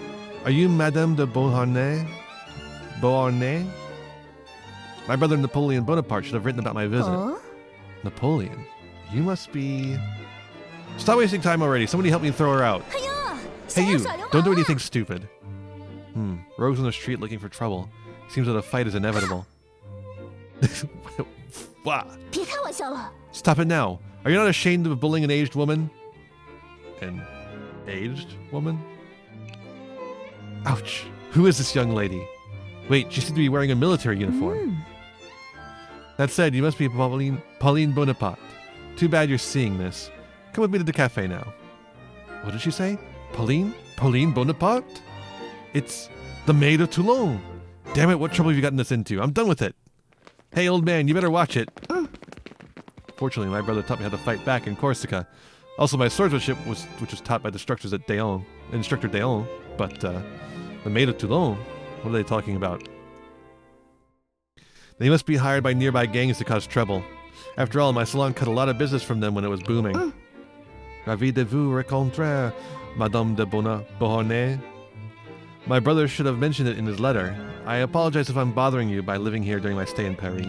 Are you Madame de Beauharnais? Beauharnais? My brother Napoleon Bonaparte should have written about my visit. Huh? Napoleon? You must be... Stop wasting time already. Somebody help me throw her out. 哎呀 Hey 小 you, 小流氓 don't do 啊 anything stupid. Rogues on the street looking for trouble. Seems that a fight is inevitable. Wow. 别开玩笑了 Stop it now. Are you not ashamed of bullying an aged woman? An aged woman? Ouch. Who is this young lady? Wait, she seems to be wearing a military uniform. That said, you must be Pauline Bonaparte. Too bad you're seeing this. Come with me to the cafe now. What did she say? Pauline? Pauline Bonaparte? It's the Maid of Toulon. Damn it, what trouble have you gotten us into? I'm done with it. Hey, old man, you better watch it. Fortunately, my brother taught me how to fight back in Corsica. Also, my swordsmanship, which was taught by the instructors at Instructor Déon. But the Maid of Toulon, what are they talking about? They must be hired by nearby gangs to cause trouble. After all, my salon cut a lot of business from them when it was booming. Ravi de vous rencontrer, Madame de Beauharnais. My brother should have mentioned it in his letter. I apologize if I'm bothering you by living here during my stay in Paris.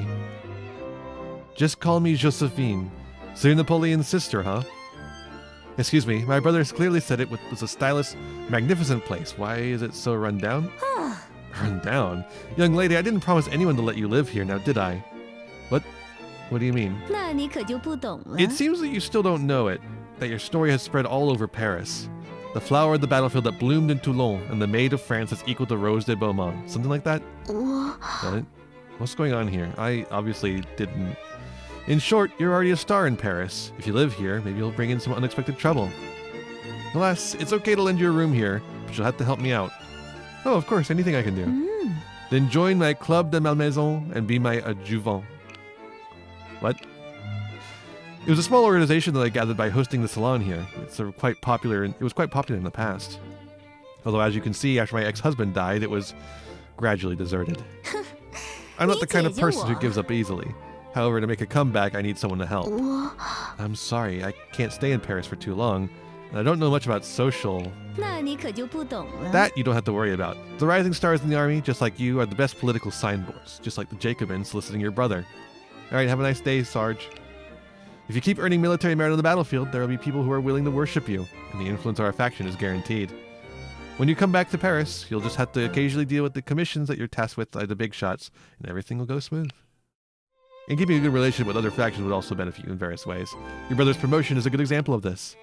Just call me Josephine. So you're Napoleon's sister, huh? Excuse me, my brother clearly said it was a stylish, magnificent place. Why is it so run down? Run down? Young lady, I didn't promise anyone to let you live here, now did I? What? What do you mean? 那你可就不懂了 It seems that you still don't know it, that your story has spread all over Paris. The flower of the battlefield that bloomed in Toulon, and the Maid of France that's equal to Rose de Beaumont. Something like that? What? What's going on here? I obviously didn't. In short, you're already a star in Paris. If you live here, maybe you'll bring in some unexpected trouble. Alas, it's okay to lend you a room here, but you'll have to help me out. Oh, of course, anything I can do. Then join my Club de Malmaison and be my adjuvant. What? It was a small organization that I gathered by hosting the salon here. It was quite popular in the past. Although, as you can see, after my ex-husband died, it was gradually deserted. I'm not the kind of person who gives up easily. However, to make a comeback, I need someone to help. I'm sorry, I can't stay in Paris for too long, and I don't know much about social... That you don't have to worry about. The rising stars in the army, just like you, are the best political signboards, just like the Jacobins soliciting your brother. Alright, have a nice day, Sarge. If you keep earning military merit on the battlefield, there will be people who are willing to worship you, and the influence of our faction is guaranteed. When you come back to Paris, you'll just have to occasionally deal with the commissions that you're tasked with by the big shots, and everything will go smooth. And keeping a good relationship with other factions would also benefit you in various ways. Your brother's promotion is a good example of this.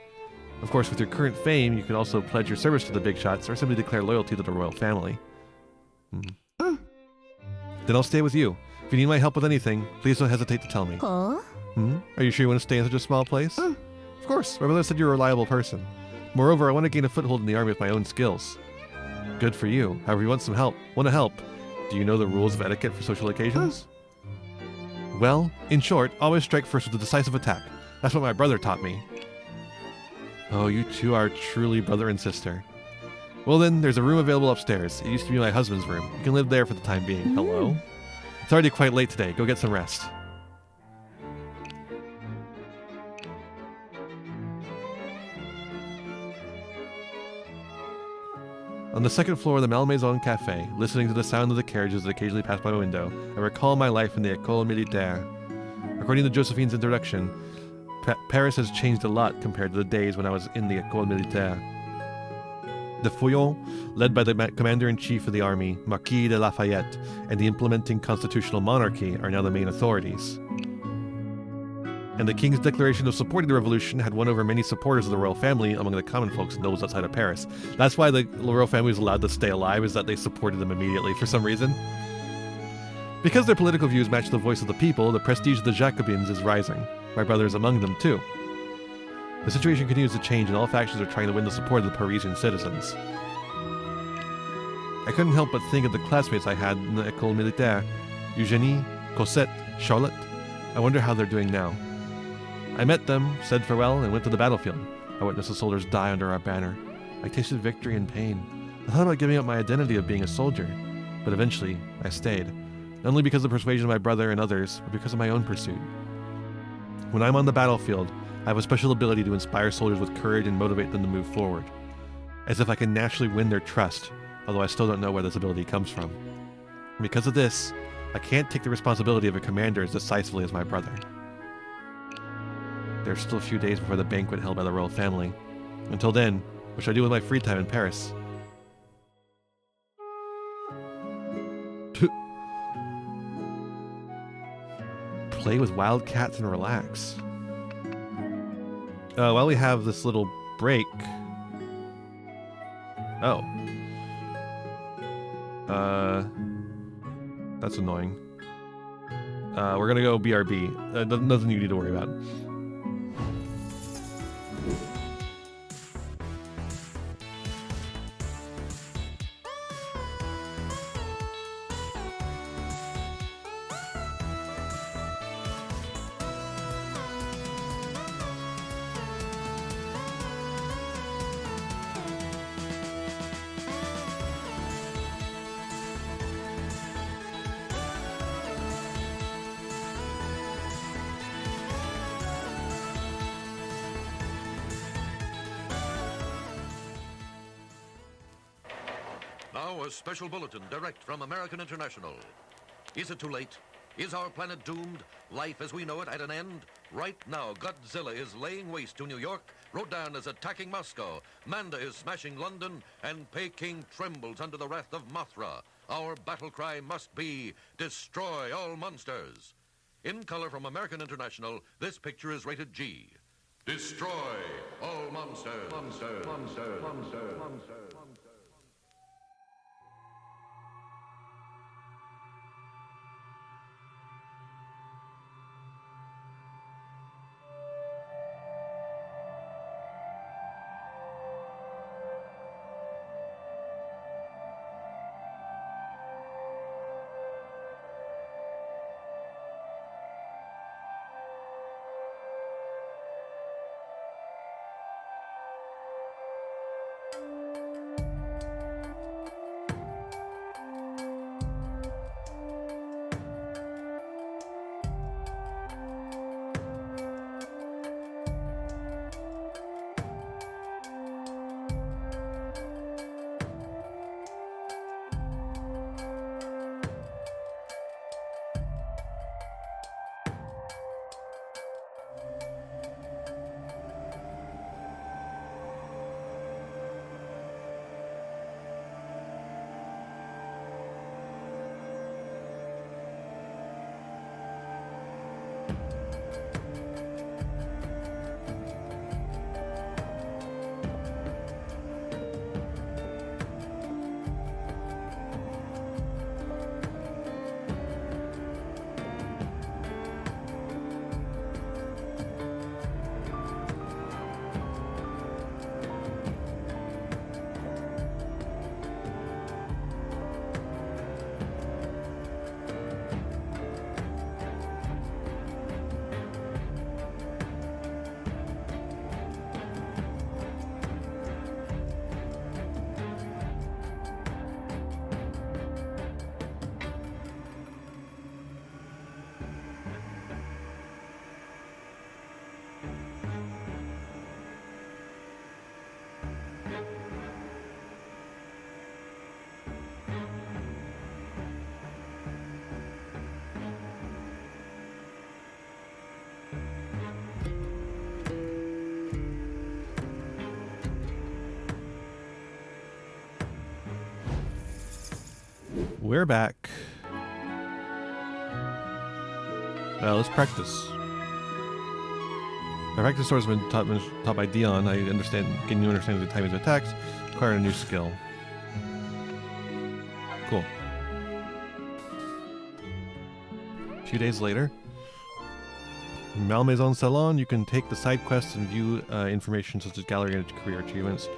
Of course, with your current fame, you can also pledge your service to the big shots, or simply declare loyalty to the royal family. Then I'll stay with you. If you need my help with anything, please don't hesitate to tell me. Are you sure you want to stay in such a small place? Of course, my brother said you're a reliable person. Moreover, I want to gain a foothold in the army with my own skills. Good for you. However, you want to help. Do you know the rules of etiquette for social occasions? Well, in short, always strike first with a decisive attack. That's what my brother taught me. Oh, you two are truly brother and sister. Well then, there's a room available upstairs. It used to be my husband's room. You can live there for the time being. Hello? It's already quite late today. Go get some rest. On the second floor of the Malmaison Cafe, listening to the sound of the carriages that occasionally pass by my window, I recall my life in the École Militaire. According to Josephine's introduction, Paris has changed a lot compared to the days when I was in the École Militaire. The Feuillants, led by the commander-in-chief of the army, Marquis de Lafayette, and the implementing constitutional monarchy are now the main authorities. And the king's declaration of supporting the revolution had won over many supporters of the royal family among the common folks and nobles outside of Paris. That's why the royal family was allowed to stay alive, is that they supported them immediately for some reason. Because their political views match the voice of the people, the prestige of the Jacobins is rising. My brother is among them too. The situation continues to change and all factions are trying to win the support of the Parisian citizens. I couldn't help but think of the classmates I had in the École Militaire. Eugénie, Cosette, Charlotte. I wonder how they're doing now. I met them, said farewell, and went to the battlefield. I witnessed the soldiers die under our banner. I tasted victory and pain. I thought about giving up my identity of being a soldier, but eventually I stayed. Not only because of the persuasion of my brother and others, but because of my own pursuit. When I'm on the battlefield, I have a special ability to inspire soldiers with courage and motivate them to move forward. As if I can naturally win their trust, although I still don't know where this ability comes from. And because of this, I can't take the responsibility of a commander as decisively as my brother. There's still a few days before the banquet held by the royal family. Until then, what should I do with my free time in Paris? Play with wild cats and relax. While we have this little break... Oh. That's annoying. We're gonna go BRB. Nothing you need to worry about. Now a special bulletin direct from American International. Is it too late? Is our planet doomed? Life as we know it at an end? Right now, Godzilla is laying waste to New York, Rodan is attacking Moscow, Manda is smashing London, and Peking trembles under the wrath of Mothra. Our battle cry must be, destroy all monsters. In color from American International, this picture is rated G. Destroy all monsters. Monsters. Monsters. Monsters. Monsters. We're back. Let's practice. My practice sword has been taught by Dion. I understand, getting new understanding of the timing of attacks, acquiring a new skill. Cool. A few days later, in Malmaison Salon, you can take the side quests and view information such as gallery and career achievements.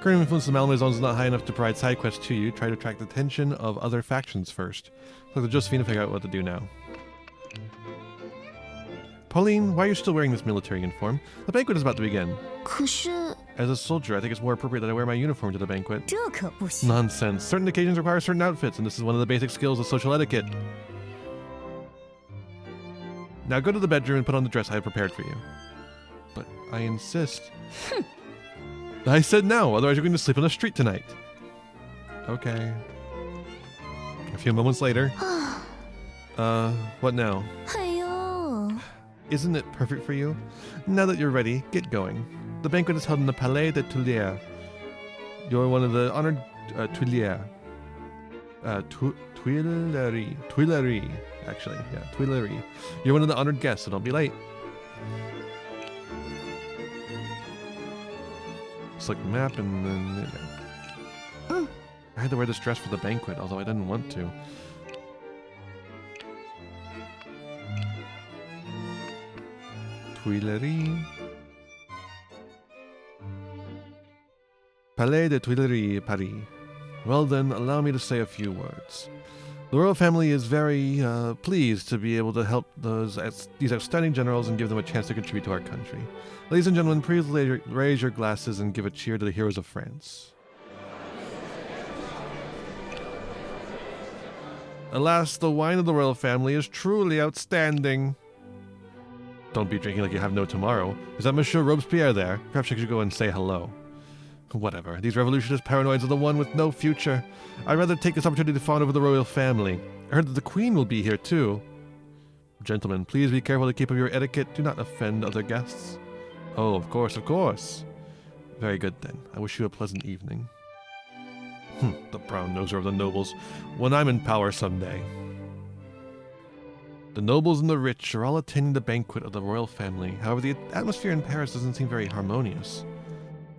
Current influence of Malmaison is not high enough to provide side quests to you. Try to attract the attention of other factions first. Look to Josephine to figure out what to do now. Pauline, why are you still wearing this military uniform? The banquet is about to begin. 可是 As a soldier, I think it's more appropriate that I wear my uniform to the banquet. 这可不行。 Nonsense. Certain occasions require certain outfits, and this is one of the basic skills of social etiquette. Now go to the bedroom and put on the dress I have prepared for you. But I insist. I said no, otherwise you're going to sleep on the street tonight. Okay. A few moments later. What now? 哎呦， Isn't it perfect for you? Now that you're ready, get going. The banquet is held in the Palais des Tuileries. You're one of the honored Tuileries. Tuileries, actually. Yeah, Tuileries. You're one of the honored guests, so don't be late. Select the map and then... I had to wear this dress for the banquet, although I didn't want to. Tuileries. Palais des Tuileries, Paris. Well then, allow me to say a few words. The royal family is very pleased to be able to help these outstanding generals and give them a chance to contribute to our country. Ladies and gentlemen, please raise your glasses and give a cheer to the heroes of France. Alas, the wine of the royal family is truly outstanding. Don't be drinking like you have no tomorrow. Is that Monsieur Robespierre there? Perhaps I should go and say hello. Whatever. These revolutionist paranoids are the one with no future. I'd rather take this opportunity to fawn over the royal family. I heard that the Queen will be here too. Gentlemen, please be careful to keep up your etiquette. Do not offend other guests. Oh, of course, of course. Very good then. I wish you a pleasant evening. The brown noser of the nobles. When I'm in power someday. The nobles and the rich are all attending the banquet of the royal family. However, the atmosphere in Paris doesn't seem very harmonious.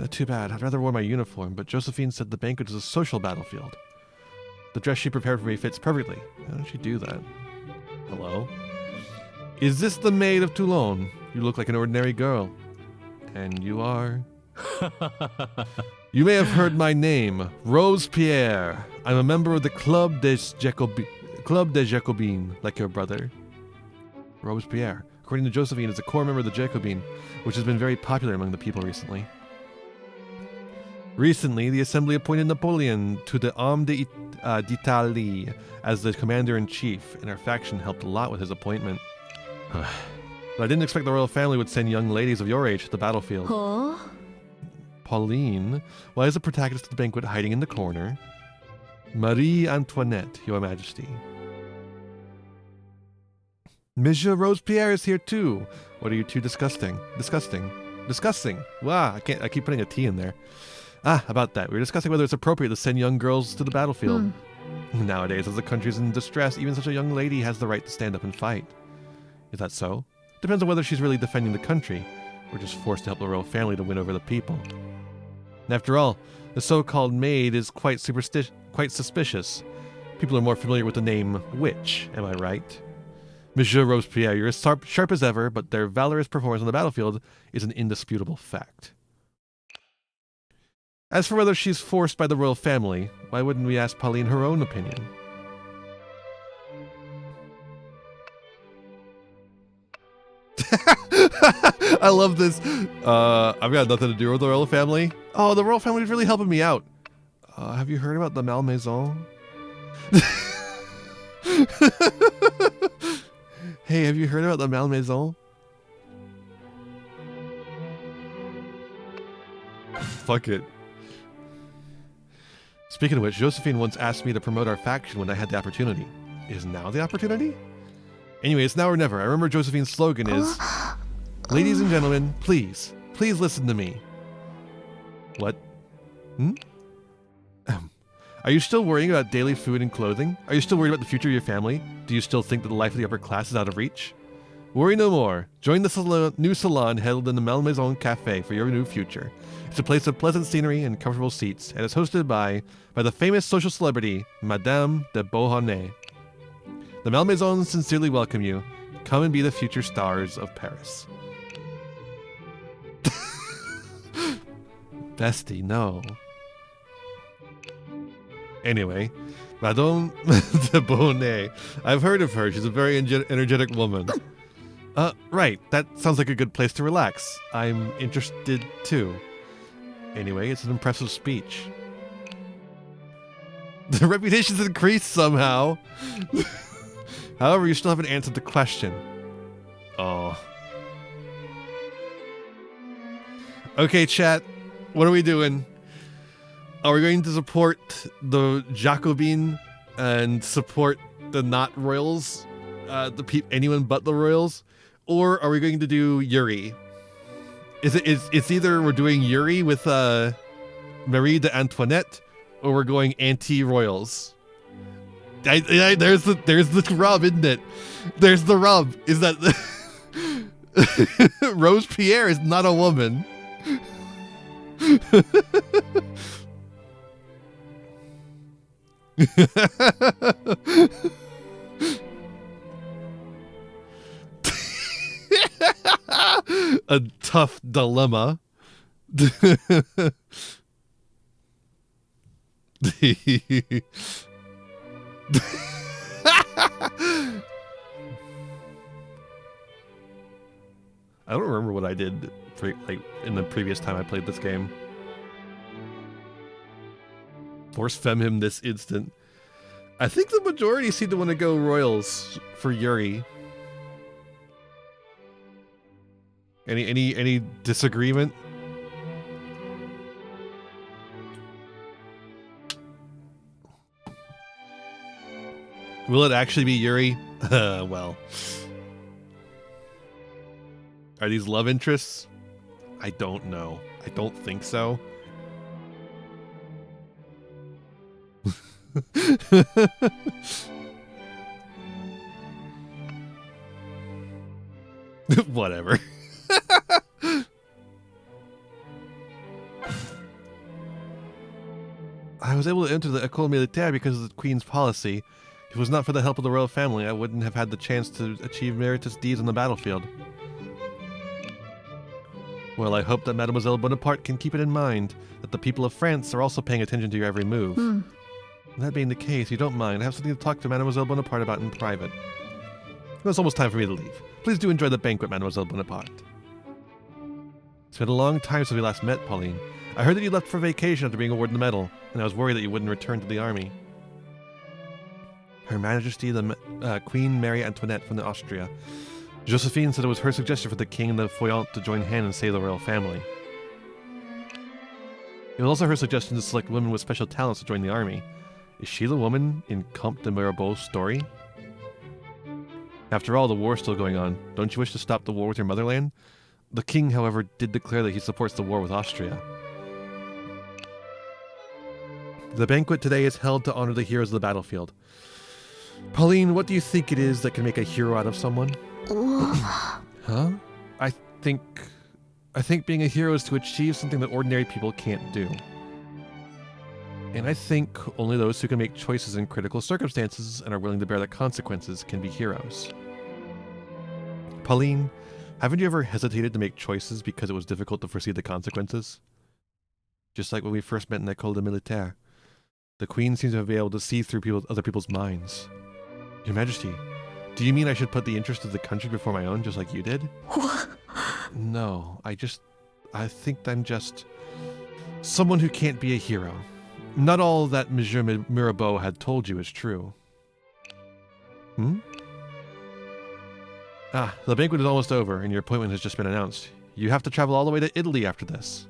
Too bad. I'd rather wear my uniform, but Josephine said the banquet is a social battlefield. The dress she prepared for me fits perfectly. How did she do that? Hello? Is this the Maid of Toulon? You look like an ordinary girl. And you are? You may have heard my name, Robespierre. I'm a member of the Club des Jacobins, like your brother. Robespierre, according to Josephine, is a core member of the Jacobins, which has been very popular among the people recently. Recently, the Assembly appointed Napoleon to the Arme d'Italie as the commander-in-chief, and our faction helped a lot with his appointment. But I didn't expect the royal family would send young ladies of your age to the battlefield. Oh? Pauline, why is the protagonist of the banquet hiding in the corner? Marie Antoinette, your majesty. Monsieur Robespierre is here too. What are you two discussing? Discussing. Wow, I keep putting a T in there. About that. We were discussing whether it's appropriate to send young girls to the battlefield. Nowadays, as the country's in distress, even such a young lady has the right to stand up and fight. Is that so? Depends on whether she's really defending the country, or just forced to help the royal family to win over the people. And after all, the so-called maid is quite suspicious. People are more familiar with the name witch, am I right? Monsieur Robespierre, you're as sharp as ever, but their valorous performance on the battlefield is an indisputable fact. As for whether she's forced by the royal family, why wouldn't we ask Pauline her own opinion? I love this. I've got nothing to do with the royal family. Oh, the royal family is really helping me out. Have you heard about the Malmaison? Hey, have you heard about the Malmaison? Fuck it. Speaking of which, Josephine once asked me to promote our faction when I had the opportunity. Is now the opportunity? Anyway, it's now or never. I remember Josephine's slogan is, ladies and gentlemen, please listen to me. What? Are you still worrying about daily food and clothing? Are you still worried about the future of your family? Do you still think that the life of the upper class is out of reach? Worry no more. Join the new salon held in the Malmaison Cafe for your new future. It's a place of pleasant scenery and comfortable seats, and it's hosted by the famous social celebrity, Madame de Beauharnais. The Malmaison sincerely welcome you. Come and be the future stars of Paris. Bestie, no. Anyway, Madame de Beauharnais. I've heard of her. She's a very energetic woman. Right. That sounds like a good place to relax. I'm interested too. Anyway, it's an impressive speech. The reputation's increased somehow. However, you still haven't answered the question. Oh. Okay, chat. What are we doing? Are we going to support the Jacobin and support the not royals? Anyone but the royals? Or are we going to do Yuri? It's either we're doing Yuri with Marie de Antoinette, or we're going anti-royals. There's the rub, isn't it? There's the rub. Is that Robespierre is not a woman. A tough dilemma. I don't remember what I did in the previous time I played this game. Force femme him this instant. I think the majority seem to want to go royals for Yuri. Any disagreement? Will it actually be Yuri? Well. Are these love interests? I don't know. I don't think so. Whatever. I was able to enter the École Militaire because of the Queen's policy. If it was not for the help of the royal family, I wouldn't have had the chance to achieve meritorious deeds on the battlefield. Well, I hope that Mademoiselle Bonaparte can keep it in mind that the people of France are also paying attention to your every move. That being the case, you don't mind, I have something to talk to Mademoiselle Bonaparte about in private. Well, it's almost time for me to leave. Please do enjoy the banquet, Mademoiselle Bonaparte. It's been a long time since we last met, Pauline. I heard that you left for vacation after being awarded the medal, and I was worried that you wouldn't return to the army. Her Majesty the Queen Marie Antoinette from Austria. Josephine said it was her suggestion for the king and the Feuillants to join hand and save the royal family. It was also her suggestion to select women with special talents to join the army. Is she the woman in Comte de Mirabeau's story? After all, the war's still going on. Don't you wish to stop the war with your motherland? The king, however, did declare that he supports the war with Austria. The banquet today is held to honor the heroes of the battlefield. Pauline, what do you think it is that can make a hero out of someone? Huh? I think being a hero is to achieve something that ordinary people can't do. And I think only those who can make choices in critical circumstances and are willing to bear the consequences can be heroes. Pauline, haven't you ever hesitated to make choices because it was difficult to foresee the consequences? Just like when we first met in École Militaire. The Queen seems to be able to see through other people's minds. Your Majesty, do you mean I should put the interest of the country before my own, just like you did? No, I think I'm just someone who can't be a hero. Not all that Monsieur Mirabeau had told you is true. The banquet is almost over, and your appointment has just been announced. You have to travel all the way to Italy after this.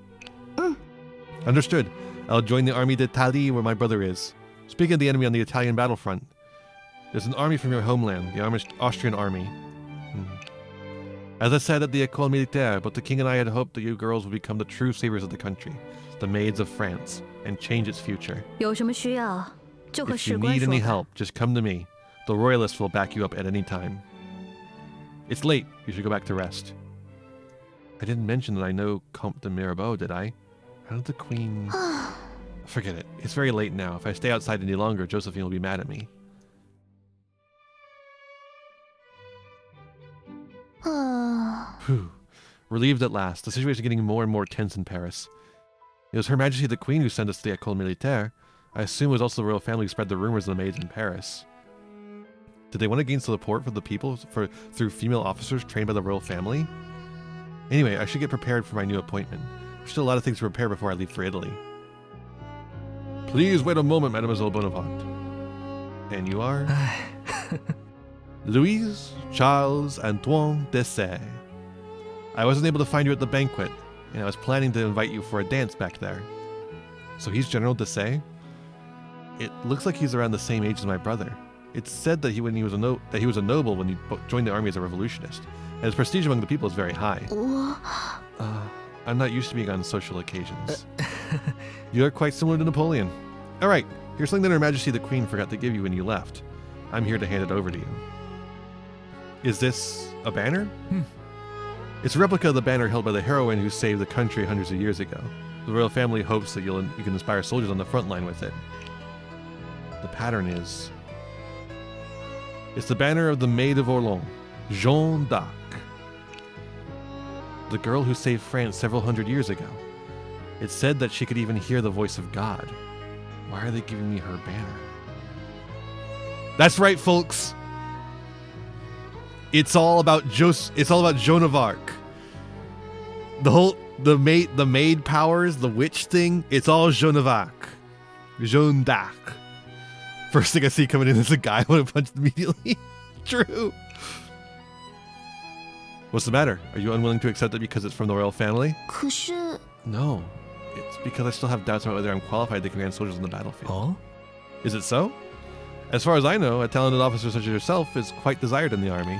Understood. I'll join the Army d'Italie where my brother is. Speaking of the enemy on the Italian battlefront, there's an army from your homeland, the Austrian army. As I said at the École Militaire, but the king and I had hoped that you girls would become the true saviors of the country, the maids of France, and change its future. If you need any help, just come to me. The royalists will back you up at any time. It's late. You should go back to rest. I didn't mention that I know Comte de Mirabeau, did I? How did the Queen... Forget it. It's very late now. If I stay outside any longer, Josephine will be mad at me. Whew. Relieved at last. The situation is getting more and more tense in Paris. It was Her Majesty the Queen who sent us to the École Militaire. I assume it was also the royal family who spread the rumors of the maids in Paris. Did they want to gain support for the people through female officers trained by the royal family? Anyway, I should get prepared for my new appointment. There's still a lot of things to prepare before I leave for Italy. Please wait a moment, Mademoiselle Bonaparte. And you are? Louise Charles Antoine Dessay. I wasn't able to find you at the banquet, and I was planning to invite you for a dance back there. So he's General Dessay? It looks like he's around the same age as my brother. It's said that he was a noble when he joined the army as a revolutionist, and his prestige among the people is very high. I'm not used to being on social occasions. You're quite similar to Napoleon. All right, here's something that Her Majesty the Queen forgot to give you when you left. I'm here to hand it over to you. Is this a banner? It's a replica of the banner held by the heroine who saved the country hundreds of years ago. The royal family hopes that you can inspire soldiers on the front line with it. The pattern is... It's the banner of the Maid of Orleans, Jeanne d'Arc. The girl who saved France several hundred years ago. It's said that she could even hear the voice of God. Why are they giving me her banner? That's right, folks. It's all about Joan of Arc. The maid powers, the witch thing, it's all Joan of Arc. Jeanne d'Arc. First thing I see coming in is a guy I want to punch immediately. True. What's the matter? Are you unwilling to accept it because it's from the royal family? No. It's because I still have doubts about whether I'm qualified to command soldiers on the battlefield. Oh? Is it so? As far as I know, a talented officer such as yourself is quite desired in the army.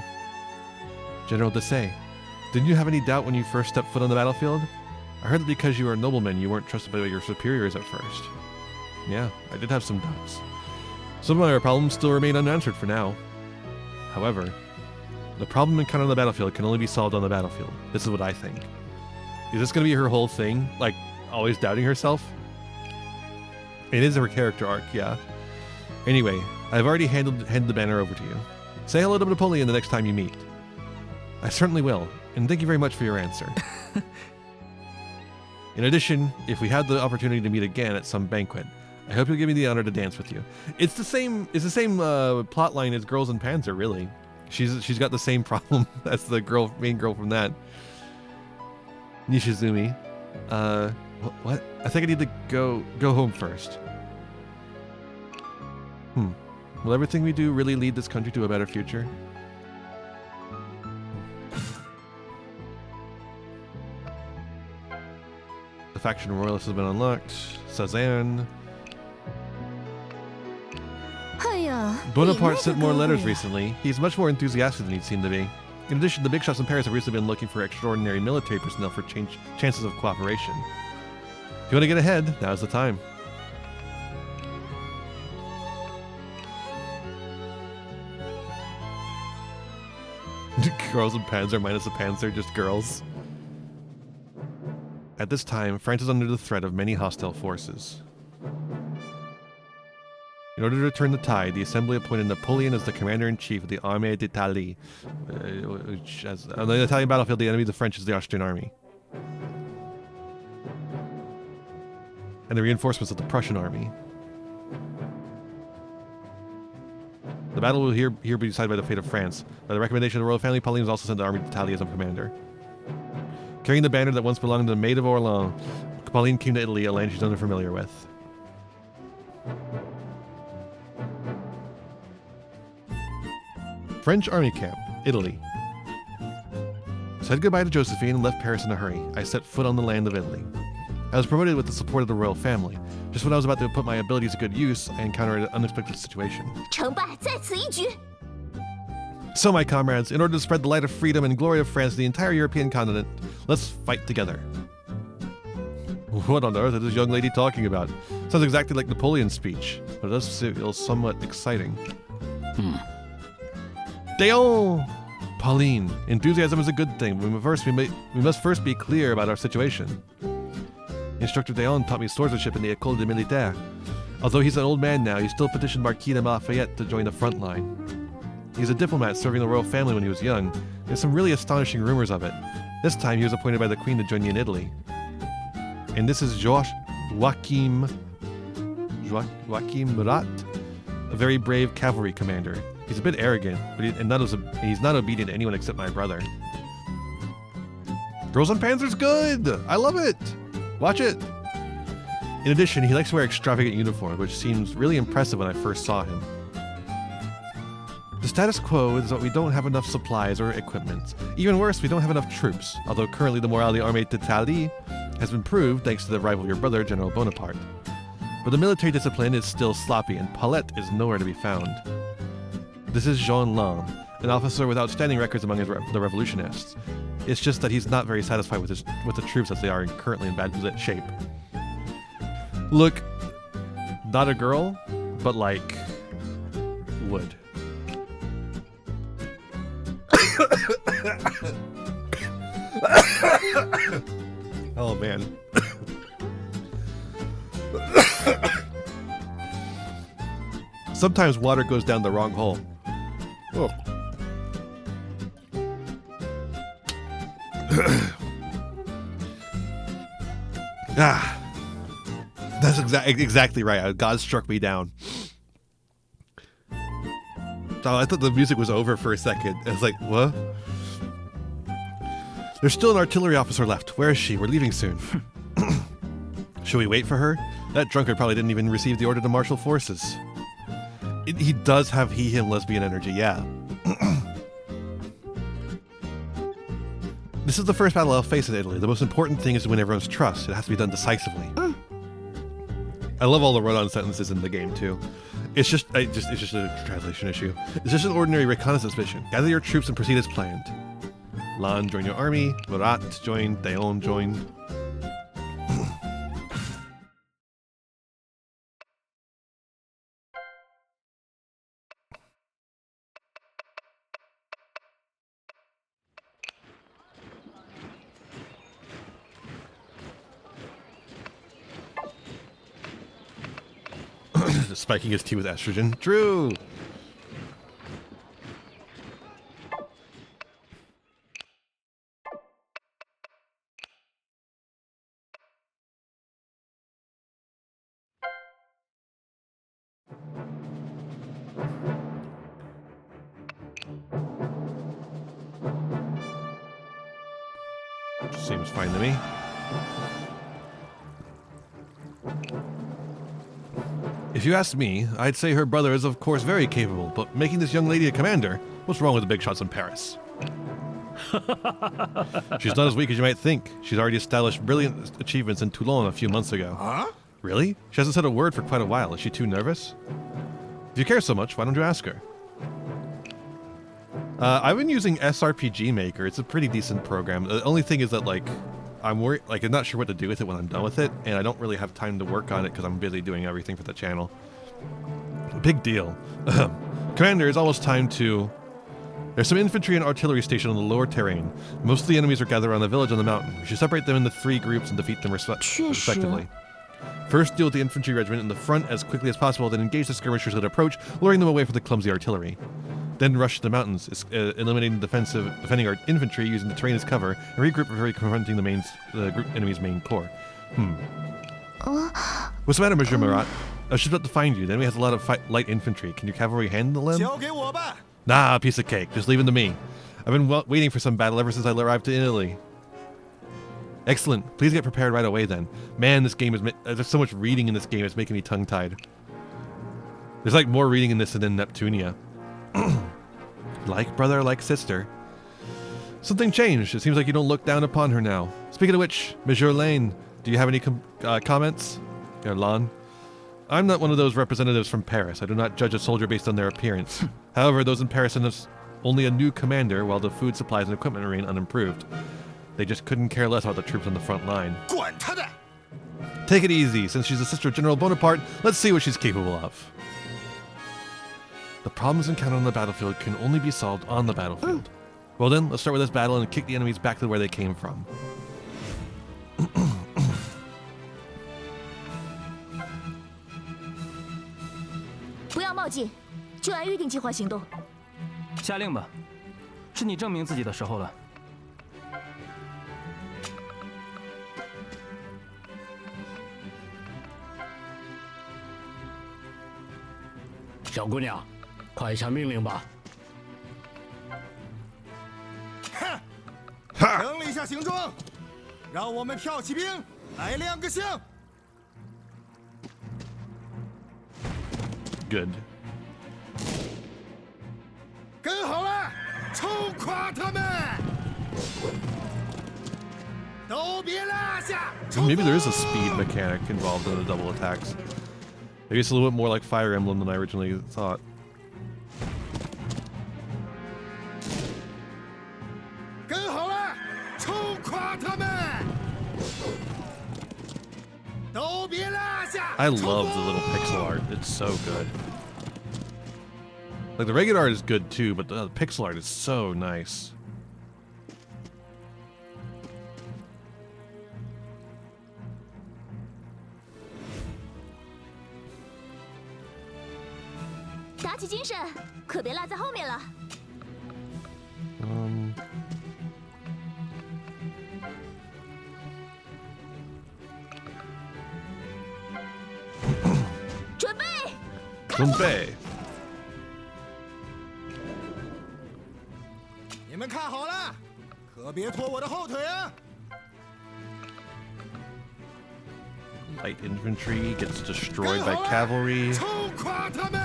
General Dessay, didn't you have any doubt when you first stepped foot on the battlefield? I heard that because you were a nobleman, you weren't trusted by your superiors at first. Yeah, I did have some doubts. Some of my problems still remain unanswered for now. However, The problem encountered on the battlefield can only be solved on the battlefield. This is what I think. Is this going to be her whole thing? Like, always doubting herself? It is her character arc, yeah. Anyway, I've already handed the banner over to you. Say hello to Napoleon the next time you meet. I certainly will, and thank you very much for your answer. In addition, if we had the opportunity to meet again at some banquet, I hope you'll give me the honor to dance with you. It's the same plot line as Girls in Panzer, really. She's got the same problem as the main girl from that. Nishizumi. What? I think I need to go home first. Will everything we do really lead this country to a better future? The faction royalist has been unlocked. Sazanne. Bonaparte sent more letters recently. He's much more enthusiastic than he seemed to be. In addition, the big shots in Paris have recently been looking for extraordinary military personnel for chances of cooperation. If you want to get ahead, now's the time. Girls in Panzer minus the Panzer, just girls. At this time, France is under the threat of many hostile forces. In order to turn the tide, the Assembly appointed Napoleon as the commander-in-chief of the Armée d'Italie. On the Italian battlefield, the enemy of the French is the Austrian army. And the reinforcements of the Prussian army. The battle will here be decided by the fate of France. By the recommendation of the royal family, Pauline was also sent to Armée d'Italie as a commander. Carrying the banner that once belonged to the Maid of Orleans, Pauline came to Italy, a land she's unfamiliar with. French army camp, Italy. Said goodbye to Josephine and left Paris in a hurry. I set foot on the land of Italy. I was promoted with the support of the royal family. Just when I was about to put my abilities to good use, I encountered an unexpected situation. 成败在此一举。 So, my comrades, in order to spread the light of freedom and glory of France to the entire European continent, let's fight together. What on earth is this young lady talking about? Sounds exactly like Napoleon's speech, but it does feel somewhat exciting. Déon! Pauline, enthusiasm is a good thing, but we must first be clear about our situation. Instructor Déon taught me swordsmanship in the École de Militaire. Although he's an old man now, he still petitioned Marquis de Lafayette to join the front line. He's a diplomat serving the royal family when he was young. There's some really astonishing rumors of it. This time he was appointed by the Queen to join me in Italy. And this is Joachim Murat, a very brave cavalry commander. He's a bit arrogant, but he's not obedient to anyone except my brother. Girls on Panzer's good! I love it! Watch it! In addition, he likes to wear extravagant uniforms, which seems really impressive when I first saw him. The status quo is that we don't have enough supplies or equipment. Even worse, we don't have enough troops, although currently the morale of the Armée d'Italie has been improved thanks to the arrival of your brother, General Bonaparte. But the military discipline is still sloppy, and Paulette is nowhere to be found. This is Jean Lang, an officer with outstanding records among the revolutionists. It's just that he's not very satisfied with the troops as they are currently in bad shape. Look, not a girl, but like wood. Oh man. Sometimes water goes down the wrong hole. Oh. That's exactly right. God struck me down. Oh, I thought the music was over for a second. I was like, what? There's still an artillery officer left. Where is she? We're leaving soon. Should we wait for her? That drunkard probably didn't even receive the order to marshal forces. He does have he-him lesbian energy, yeah. This is the first battle I'll face in Italy. The most important thing is to win everyone's trust. It has to be done decisively. I love all the run-on sentences in the game too. It's just a translation issue. It's just an ordinary reconnaissance mission. Gather your troops and proceed as planned. Lan, join your army. Murat, join. Déon, join. Spiking his tea with estrogen. True. Seems fine to me. If you ask me, I'd say her brother is of course very capable, but making this young lady a commander, what's wrong with the big shots in Paris? She's not as weak as you might think. She's already established brilliant achievements in Toulon a few months ago. Huh? Really? She hasn't said a word for quite a while. Is she too nervous? If you care so much, why don't you ask her? I've been using SRPG Maker. It's a pretty decent program. The only thing is that, like, I'm worried, like, I'm not sure what to do with it when I'm done with it, and I don't really have time to work on it because I'm busy doing everything for the channel. Big deal. Commander, it's almost time to... There's some infantry and artillery stationed on the lower terrain. Most of the enemies are gathered around the village on the mountain. We should separate them into 3 groups and defeat them respectively. First, deal with the infantry regiment in the front as quickly as possible, then engage the skirmishers that approach, luring them away from the clumsy artillery. Then rush to the mountains, eliminating defending our infantry using the terrain as cover, and regroup before confronting the enemy's main corps. What's the matter, Monsieur Marat? I was just about to find you. The enemy has a lot of light infantry. Can your cavalry handle them? Nah, piece of cake. Just leave them to me. I've been waiting for some battle ever since I arrived in Italy. Excellent. Please get prepared right away then. Man, this game is... there's so much reading in this game, it's making me tongue-tied. There's like more reading in this than in Neptunia. Like brother, like sister. Something changed. It seems like you don't look down upon her now. Speaking of which, Monsieur Lane, do you have any comments? Lan? I'm not one of those representatives from Paris. I do not judge a soldier based on their appearance. However, those in Paris send us only a new commander while the food supplies and equipment remain unimproved. They just couldn't care less about the troops on the front line. Take it easy. Since she's the sister of General Bonaparte, let's see what she's capable of. The problems encountered on the battlefield can only be solved on the battlefield. Well then, let's start with this battle and kick the enemies back to where they came from. 不要冒进，就按预定计划行动。下令吧，是你证明自己的时候了。小姑娘，快下命令吧。哼，整理一下行装，让我们跳起兵来亮个相。 Good. 跟好了，冲垮他们！都别落下！ Maybe there is a speed mechanic involved in the double attacks. Maybe it's a little bit more like Fire Emblem than I originally thought. 跟好了，冲垮他们！都别落下！ I love the little pixel art. It's so good. Like, the regular art is good too, but the pixel art is so nice. Zumbe. 你们看好了，可别拖我的后腿啊！ Light infantry gets destroyed by cavalry. 冲垮他们！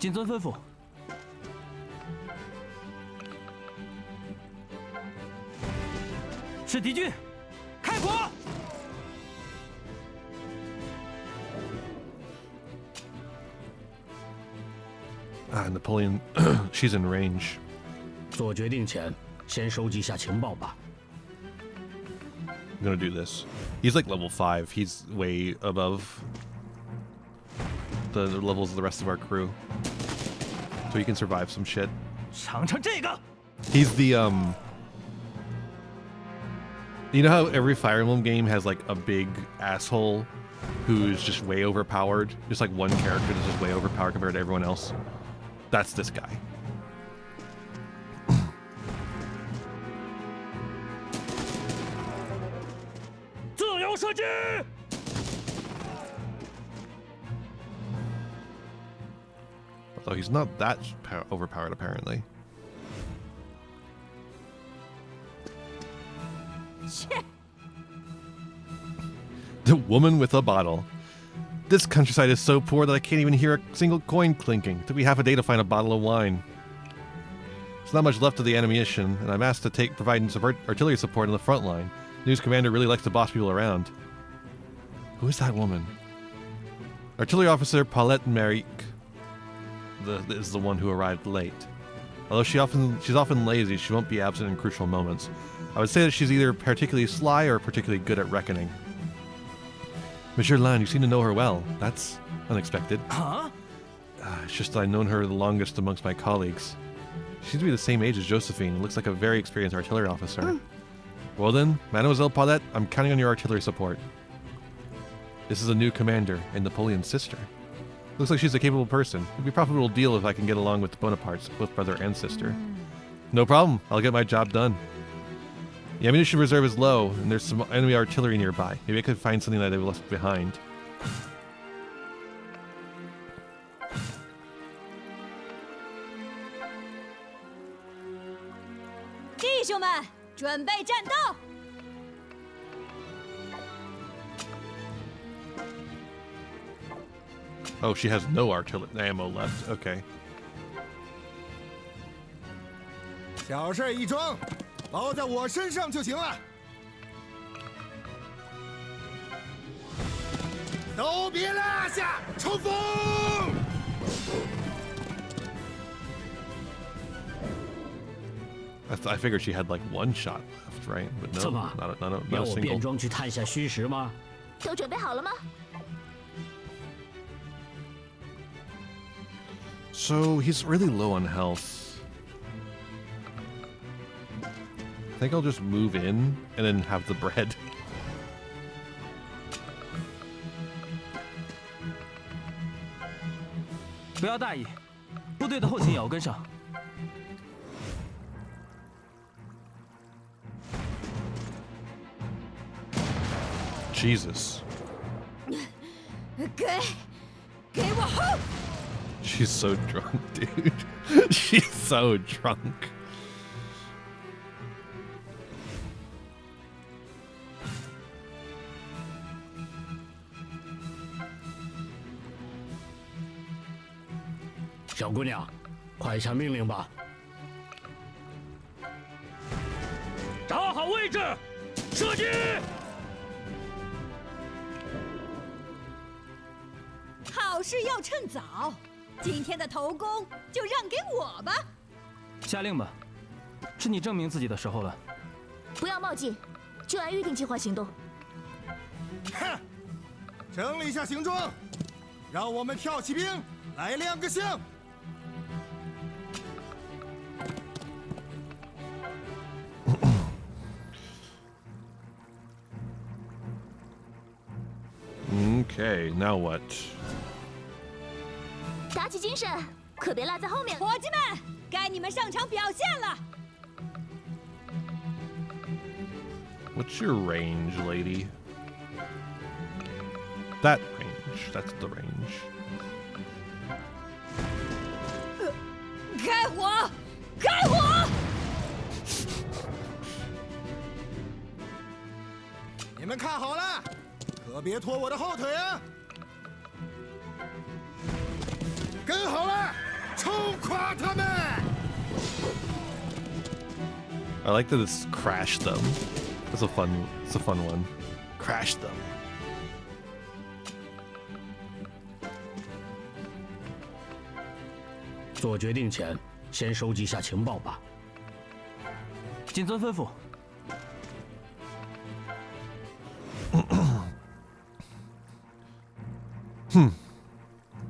谨遵吩咐。是敌军，开火！ Napoleon, she's in range. 做决定前，先收集下情报吧。 I'm gonna do this. He's like level 5. He's way above the levels of the rest of our crew. So he can survive some shit. 尝尝这个。 He's the You know how every Fire Emblem game has like a big asshole who's just way overpowered? Just like one character that's just way overpowered compared to everyone else. That's this guy. Although he's not that overpowered apparently. The woman with a bottle. This countryside is so poor that I can't even hear a single coin clinking. Took me half a day to find a bottle of wine. There's not much left of the ammunition, and I'm asked to provide artillery support on the front line. The news commander really likes to boss people around. Who is that woman? Artillery officer Paulette Marique. Is the one who arrived late. Although she's often lazy, she won't be absent in crucial moments. I would say that she's either particularly sly or particularly good at reckoning. Monsieur Lan, you seem to know her well. That's unexpected. Huh? It's just that I've known her the longest amongst my colleagues. She seems to be the same age as Josephine and looks like a very experienced artillery officer. Well then, Mademoiselle Paulette, I'm counting on your artillery support. This is a new commander and Napoleon's sister. Looks like she's a capable person. It'd be a profitable deal if I can get along with the Bonapartes, both brother and sister. No problem. I'll get my job done. The ammunition reserve is low, and there's some enemy artillery nearby. Maybe I could find something that they've left behind. Oh, she has no artillery ammo left. Okay. 小事一桩，包在我身上就行了。都别落下，冲锋！ I figured she had like one shot left, right? But no, not a single. 变装去探下虚实吗？都准备好了吗？ So he's really low on health. I think I'll just move in and then have the bread. Jesus. She's so drunk, dude. She's so drunk. Okay, now what? 打起精神，可别落在后面。伙计们，该你们上场表现了。 What's your range, lady? That range. That's the range. 开火！开火！你们看好了，可别拖我的后腿啊！跟好了，冲垮他们！ I like that it's crash them. It's a fun one. Crash them.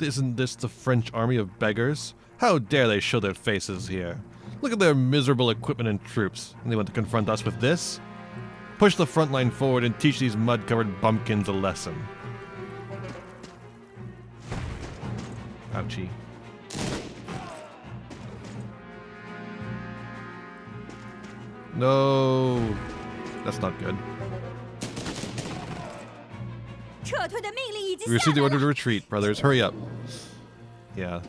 Isn't this the French army of beggars? How dare they show their faces here? Look at their miserable equipment and troops. And they want to confront us with this? push the front line forward and teach these mud-covered bumpkins a lesson. Ouchie. No, that's not good. We received the order to retreat, brothers. Hurry up. Yeah.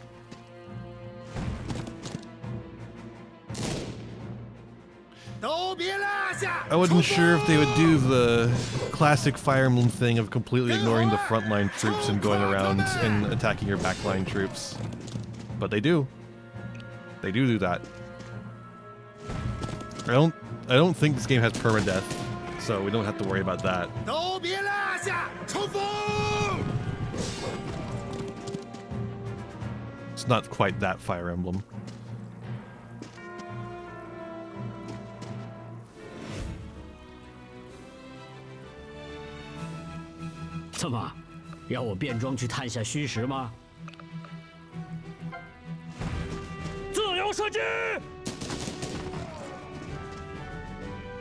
I wasn't sure if they would do the classic Fire Emblem thing of completely ignoring the frontline troops and going around and attacking your backline troops. But they do. They do that. I don't think this game has permadeath, so we don't have to worry about that. It's not quite that Fire Emblem. 怎么，要我变装去探下虚实吗？自由射击！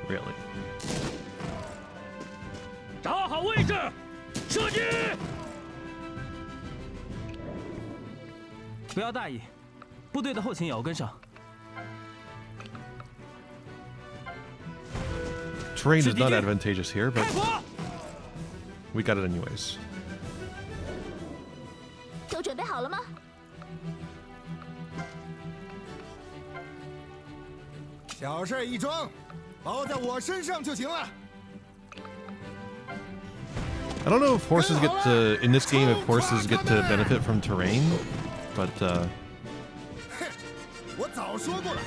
Really? 找好位置，射击！不要大意，部队的后勤也要跟上。 Terrain is not advantageous here, but we got it anyways. 都准备好了吗？小事一桩，包在我身上就行了。 I don't know if horses get to, in this game, if horses get to benefit from terrain, but 我早说过了，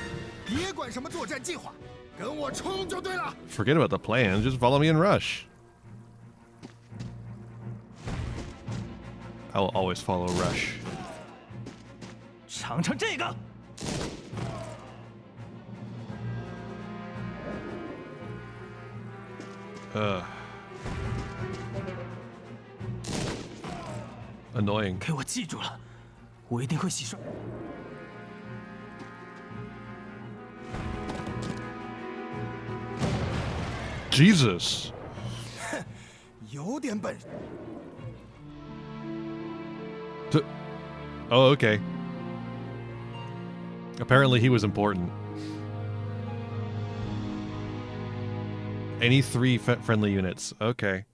别管什么作战计划，跟我冲就对了。 forget about the plan, just follow me and rush. I will always follow Rush. 尝尝这个。 Annoying. 给我记住了，我一定会洗刷。 Jesus. 有点本事。 Oh, okay. Apparently he was important. Any 3 friendly units. Okay.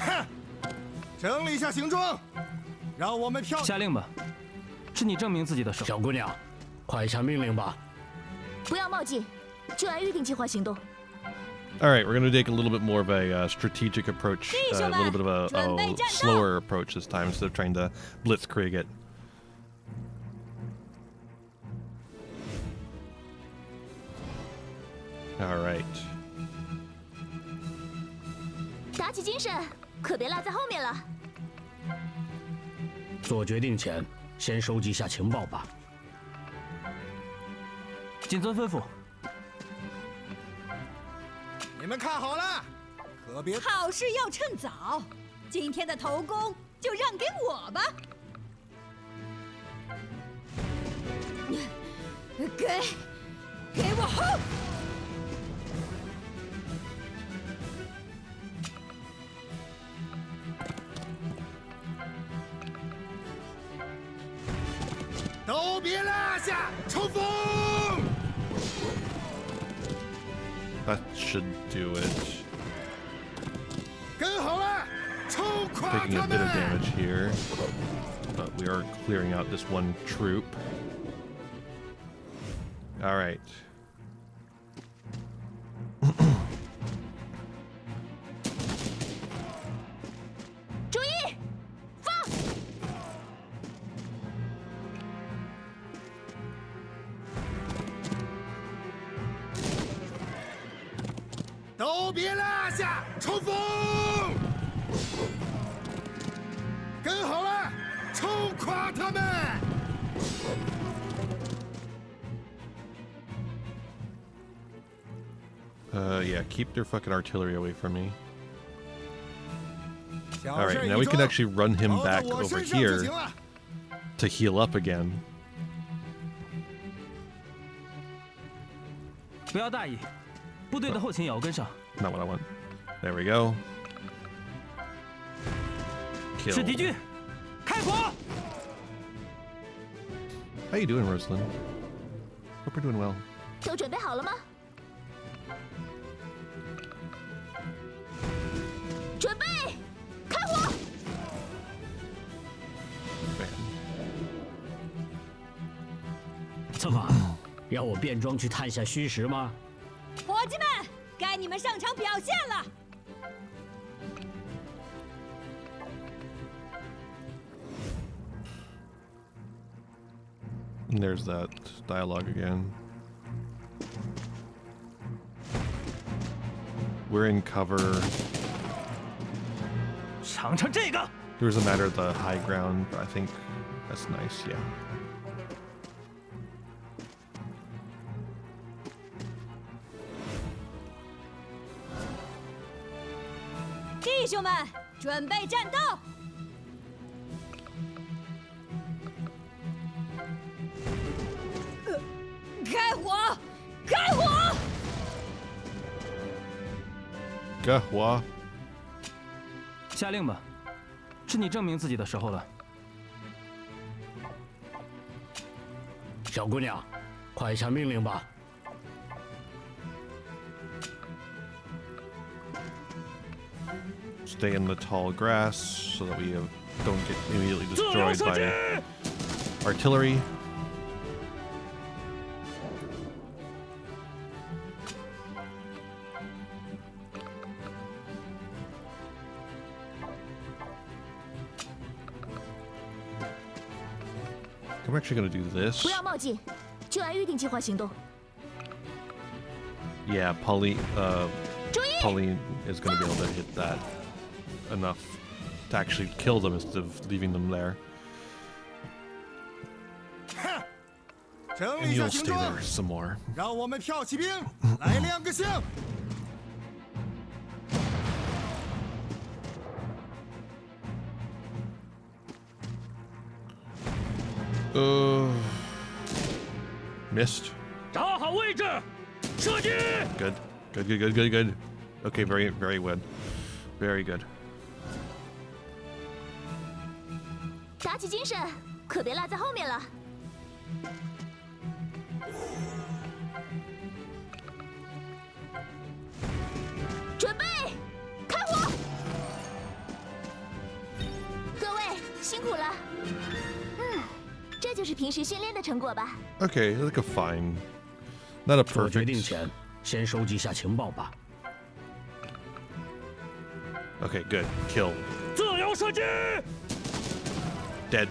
Huh. 整理一下行装，让我们跳。下令吧，是你证明自己的手。小姑娘，快下命令吧。不要冒进，就按预定计划行动。 All right, we're going to take a little bit more of a strategic approach, a little bit of a slower approach this time instead of trying to blitzkrieg it. All right. 打起精神，可别落在后面了。做决定前，先收集下情报吧。谨遵吩咐。 你们看好了，可别。好事要趁早，今天的头功就让给我吧。给我轰！都别落下，冲锋！ That should do it. 跟好了，冲垮 Taking 他 a bit of 们！ damage here, but we are clearing out this one troop. All right. 注意，放！都别落下，冲锋！跟好了，冲垮他们！ Yeah, keep their fucking artillery away from me. All right, now we can actually run him back over here to heal up again. 不要大意，部队的后勤也要跟上。 Not what I want. There we go. 是敌军，开火！ How you doing, Rosalind? Hope you're doing well. 都准备好了吗？准备，开火！ Man. 策马，让我变装去探下虚实吗？伙计们，该你们上场表现了。 And there's that dialogue again. We're in cover. 尝尝这个。 There was a matter of the high ground, but I think that's nice, yeah. 弟兄们，准备战斗！开火！开火！ Gahwa. 下令吧，是你证明自己的时候了。小姑娘，快下命令吧。 Stay in the tall grass so that we don't get immediately destroyed by artillery. I'm actually going to do this. 不要冒进，就按预定计划行动。 Yeah, Pauline is going to be able to hit that enough to actually kill them instead of leaving them there. 整 And 理一下 you'll 行 stay 装， there some more. 让我们跳起兵来亮个相。 Missed. 找好位置，射击！ Good. Good, good, good, good, good. Okay, very, very good. Very good. 打起精神，可别落在后面了。准备，开火！各位辛苦了。这就是平时训练的成果吧。 Okay, like a fine. Not a 做决定 perfect. 前，先收集下情报吧。 Okay, good. Kill. 自由射击！ Dead.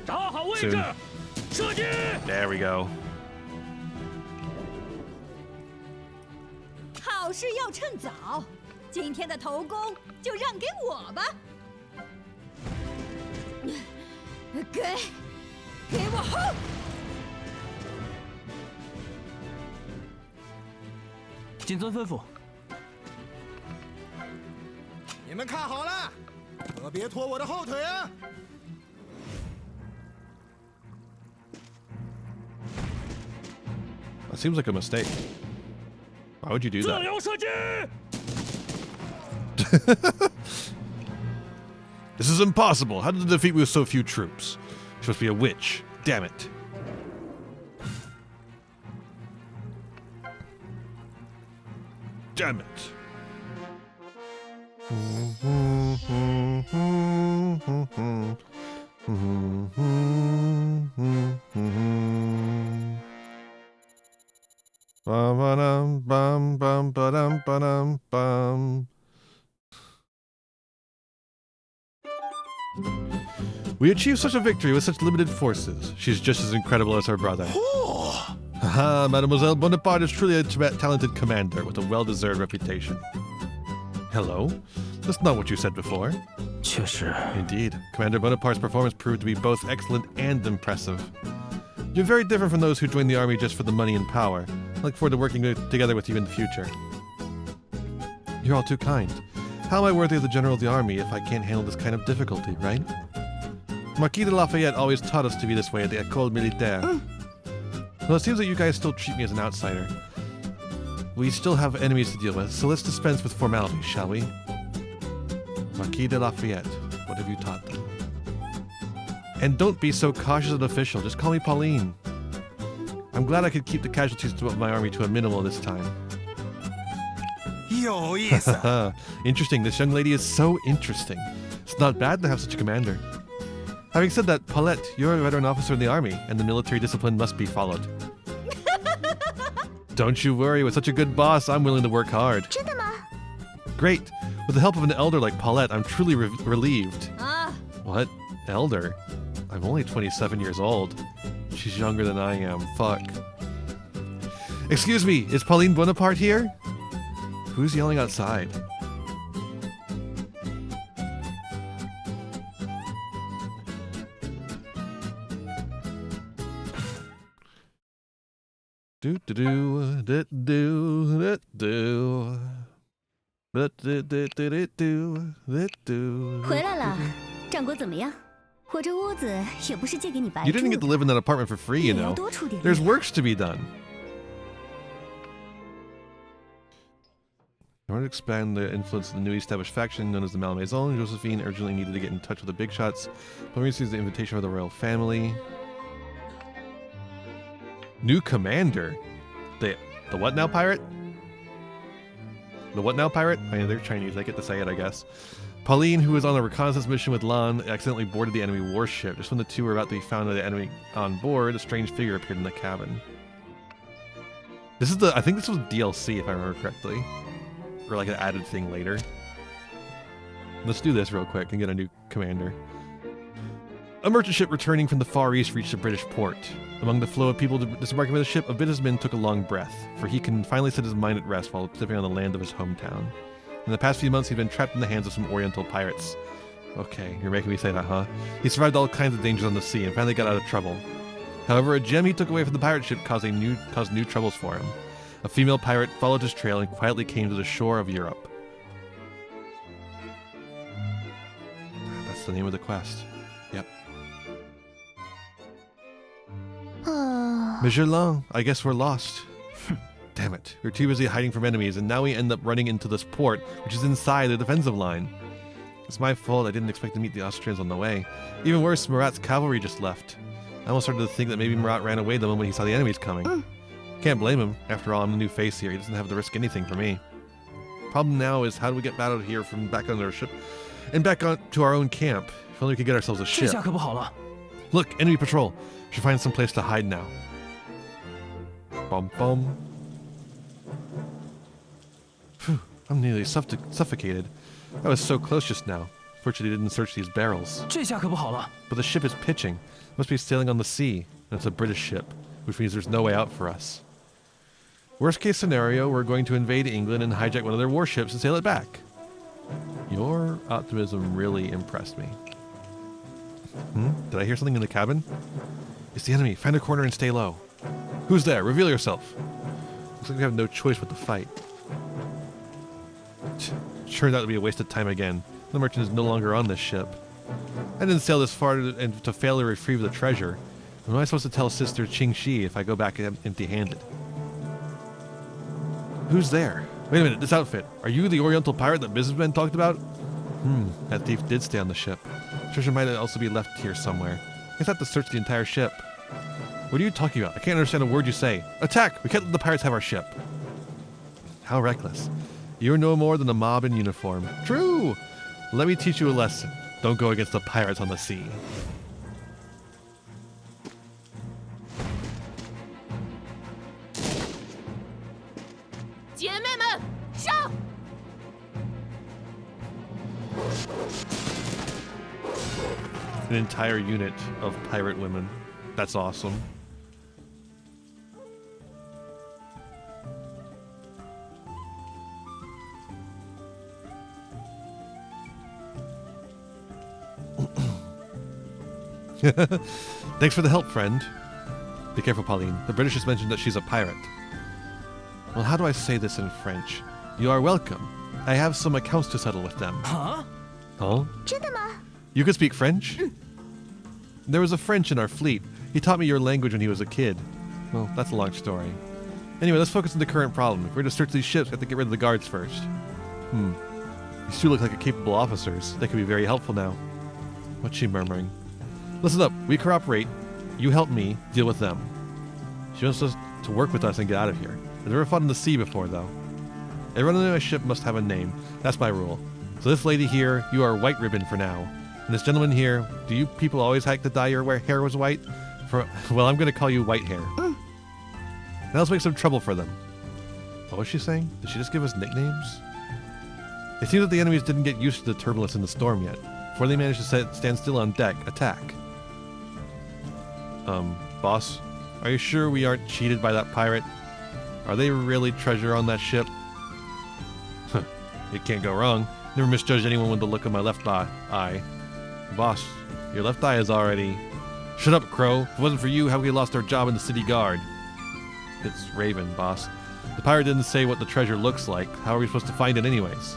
找好位置， Soon. 射击！ There we go. 好事要趁早，今天的头功就让给我吧。给我轰！ 谨遵吩咐。 你们看好了，可别拖我的后腿啊！ That seems like a mistake. Why would you do 自 that? 由射击！ This is impossible. How did the defeat with so few troops? You're supposed to be a witch. Damn it. Damn it. Bum bum bum bum bum bum. We achieved such a victory with such limited forces. She's just as incredible as her brother. Haha, Mademoiselle Bonaparte is truly a talented commander with a well-deserved reputation. Hello? That's not what you said before. 确实， Indeed, Commander Bonaparte's performance proved to be both excellent and impressive. You're very different from those who joined the army just for the money and power. I look forward to working together with you in the future. You're all too kind. How am I worthy of the general of the army if I can't handle this kind of difficulty, right? Marquis de Lafayette always taught us to be this way at the École Militaire. Well, it seems that you guys still treat me as an outsider. We still have enemies to deal with, so let's dispense with formalities, shall we? Marquis de Lafayette, what have you taught them? And don't be so cautious and official, just call me Pauline. I'm glad I could keep the casualties of my army to a minimal this time. 有意思。 Interesting, this young lady is so interesting. It's not bad to have such a commander. Having said that, Paulette, you're a veteran officer in the army, and the military discipline must be followed. Don't you worry, with such a good boss, I'm willing to work hard. 真的吗？ Great! With the help of an elder like Paulette, I'm truly relieved. 啊， What? Elder? I'm only 27 years old. She's younger than I am. Fuck. Excuse me, is Pauline Bonaparte here? Who's yelling outside? Do do do do do do do. 回来了，战果怎么样？我这屋子也不是借给你白 You 住 didn't get to live in that apartment for free, you 也要 know. 多出点力。 There's works to be done. In order to expand the influence of the newly established faction known as the Malmaison, Josephine urgently needed to get in touch with the big shots. But receives the invitation of the royal family. New commander? The what now pirate? The what now pirate? I mean, they're Chinese, I get to say it, I guess. Pauline, who was on a reconnaissance mission with Lan, accidentally boarded the enemy warship. Just when the two were about to be found by the enemy on board, a strange figure appeared in the cabin. This is I think this was DLC, if I remember correctly. Or like an added thing later. Let's do this real quick and get a new commander. A merchant ship returning from the Far East reached a British port. Among the flow of people disembarking from the ship, a businessman took a long breath, for he can finally set his mind at rest while living on the land of his hometown. In the past few months, he'd been trapped in the hands of some Oriental pirates. Okay, you're making me say that, huh? He survived all kinds of dangers on the sea and finally got out of trouble. However, a gem he took away from the pirate ship caused new troubles for him. A female pirate followed his trail and quietly came to the shore of Europe. That's the name of the quest. Yep. Monsieur Lang, I guess we're lost. Damn it. We're too busy hiding from enemies, and now we end up running into this port, which is inside the defensive line. It's my fault. I didn't expect to meet the Austrians on the way. Even worse, Murat's cavalry just left. I almost started to think that maybe Murat ran away the moment he saw the enemies coming. Can't blame him. After all, I'm the new face here. He doesn't have to risk anything for me. Problem now is how do we get out of here from back on our ship and back on to our own camp? If only we could get ourselves a 这 ship. 下可不好了。 Look, enemy patrol. Should find some place to hide now. Bum bum. Phew, I'm nearly suffocated. I was so close just now. Fortunately, I didn't search these barrels. 这下可不好了。 But the ship is pitching. Must be sailing on the sea, and it's a British ship, which means there's no way out for us. Worst case scenario, we're going to invade England and hijack one of their warships and sail it back. Your optimism really impressed me. Did I hear something in the cabin? It's the enemy. Find a corner and stay low. Who's there? Reveal yourself. Looks like we have no choice but to fight. Turned out to be a waste of time again. The merchant is no longer on this ship. I didn't sail this far to fail to retrieve the treasure. What am I supposed to tell Sister Qingxi if I go back empty-handed? Who's there? Wait a minute, this outfit. Are you the Oriental pirate that businessmen talked about? That thief did stay on the ship. Treasure might also be left here somewhere. I guess I have to search the entire ship. What are you talking about? I can't understand a word you say. Attack! We can't let the pirates have our ship. How reckless. You're no more than a mob in uniform. True! Let me teach you a lesson. Don't go against the pirates on the sea. An entire unit of pirate women. That's awesome. Thanks for the help, friend. Be careful, Pauline. The British has mentioned that she's a pirate. Well, how do I say this in French? You are welcome. I have some accounts to settle with them. Huh? Huh? 真的吗？ You could speak French? There was a French in our fleet. He taught me your language when he was a kid. Well, that's a long story. Anyway, let's focus on the current problem. If we're to search these ships, we have to get rid of the guards first. These two look like capable officers. They could be very helpful now. What's she murmuring? Listen up. We cooperate. You help me deal with them. She wants us to work with us and get out of here. I've never fought in the sea before, though. Everyone on my ship must have a name. That's my rule. So this lady here, you are White Ribbon for now. And this gentleman here, do you people always like to dye your hair was white? Well, I'm going to call you White Hair. Now let's make some trouble for them. What was she saying? Did she just give us nicknames? It seems that the enemies didn't get used to the turbulence in the storm yet. Before they managed to stand still on deck, attack. Boss, are you sure we aren't cheated by that pirate? Are they really treasure on that ship? It can't go wrong. Never misjudged anyone with the look of my left eye. Boss, your left eye is already... Shut up, Crow. If it wasn't for you, how would we lost our job in the city guard? It's Raven, boss. The pirate didn't say what the treasure looks like. How are we supposed to find it anyways?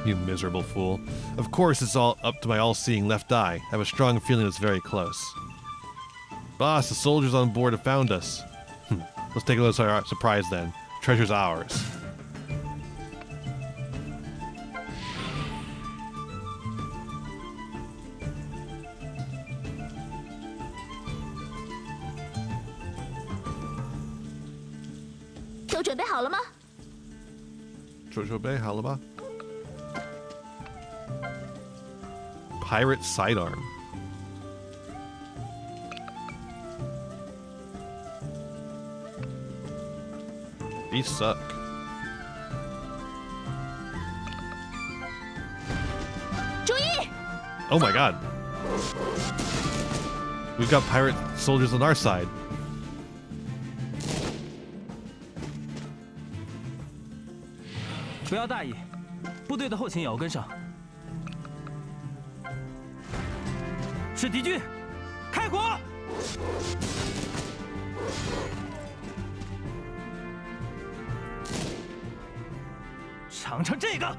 You miserable fool. Of course it's all up to my all-seeing left eye. I have a strong feeling it's very close. Boss, the soldiers on board have found us. Let's take a little surprise then. Treasure's ours. Pirate sidearm. These suck. Oh my god. We've got pirate soldiers on our side. Don't be afraid. 部队的后勤也要跟上。是敌军，开火！尝尝这个。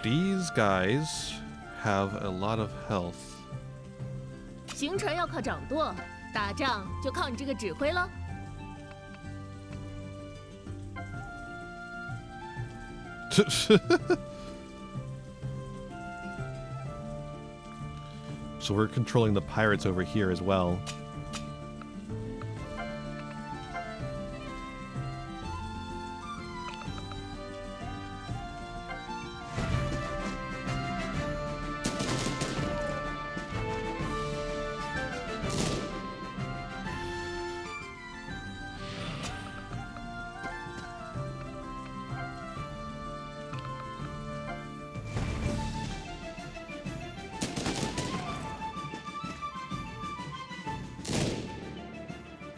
These guys have a lot of health. 行程要靠掌舵，打仗就靠你这个指挥了。 So we're controlling the pirates over here as well.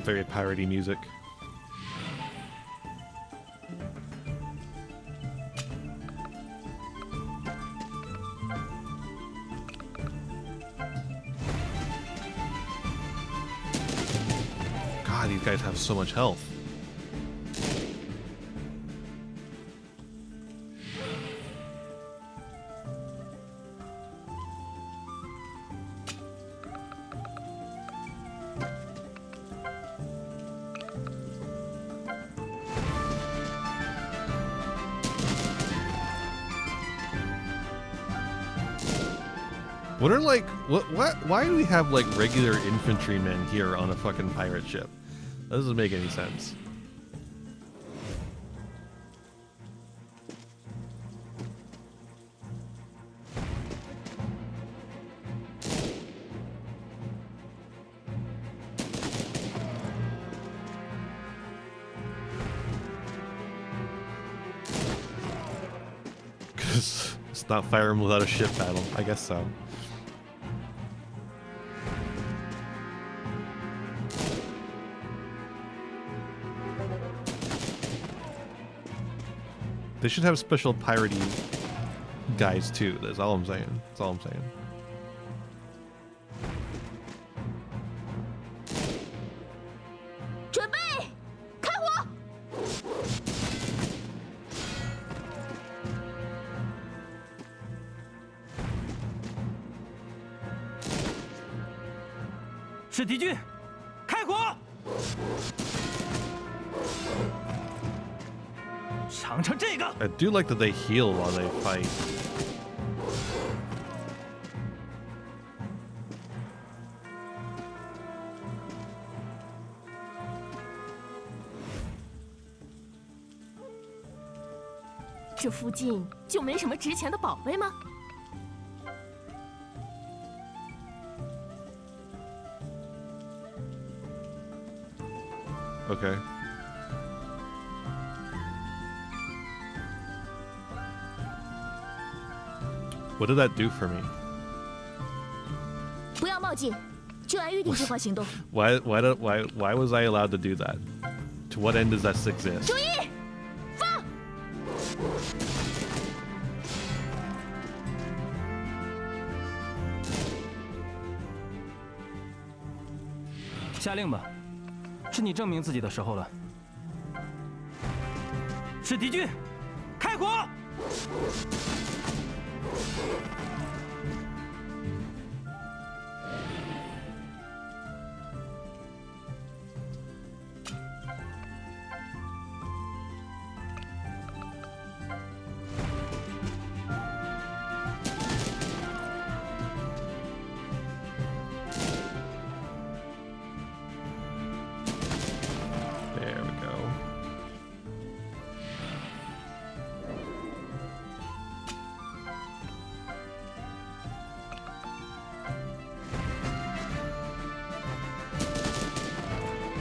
Very piratey music. God, these guys have so much health. What are like what why do we have like regular infantrymen here on a fucking pirate ship? That doesn't make any sense. Cause it's not Fire Emblem without a ship battle. I guess so. They should have special piratey guys too. That's all I'm saying. That's all I'm saying. 是敌军，开火！尝尝这个。 I do like that they heal while they fight. “这附近就没什么值钱的宝贝吗？” Okay. What did that do for me? 不要冒进，就按预定计划行动。Why was I allowed to do that? To what end does that exist? 注意，放！下令吧，是你证明自己的时候了。是敌军，开火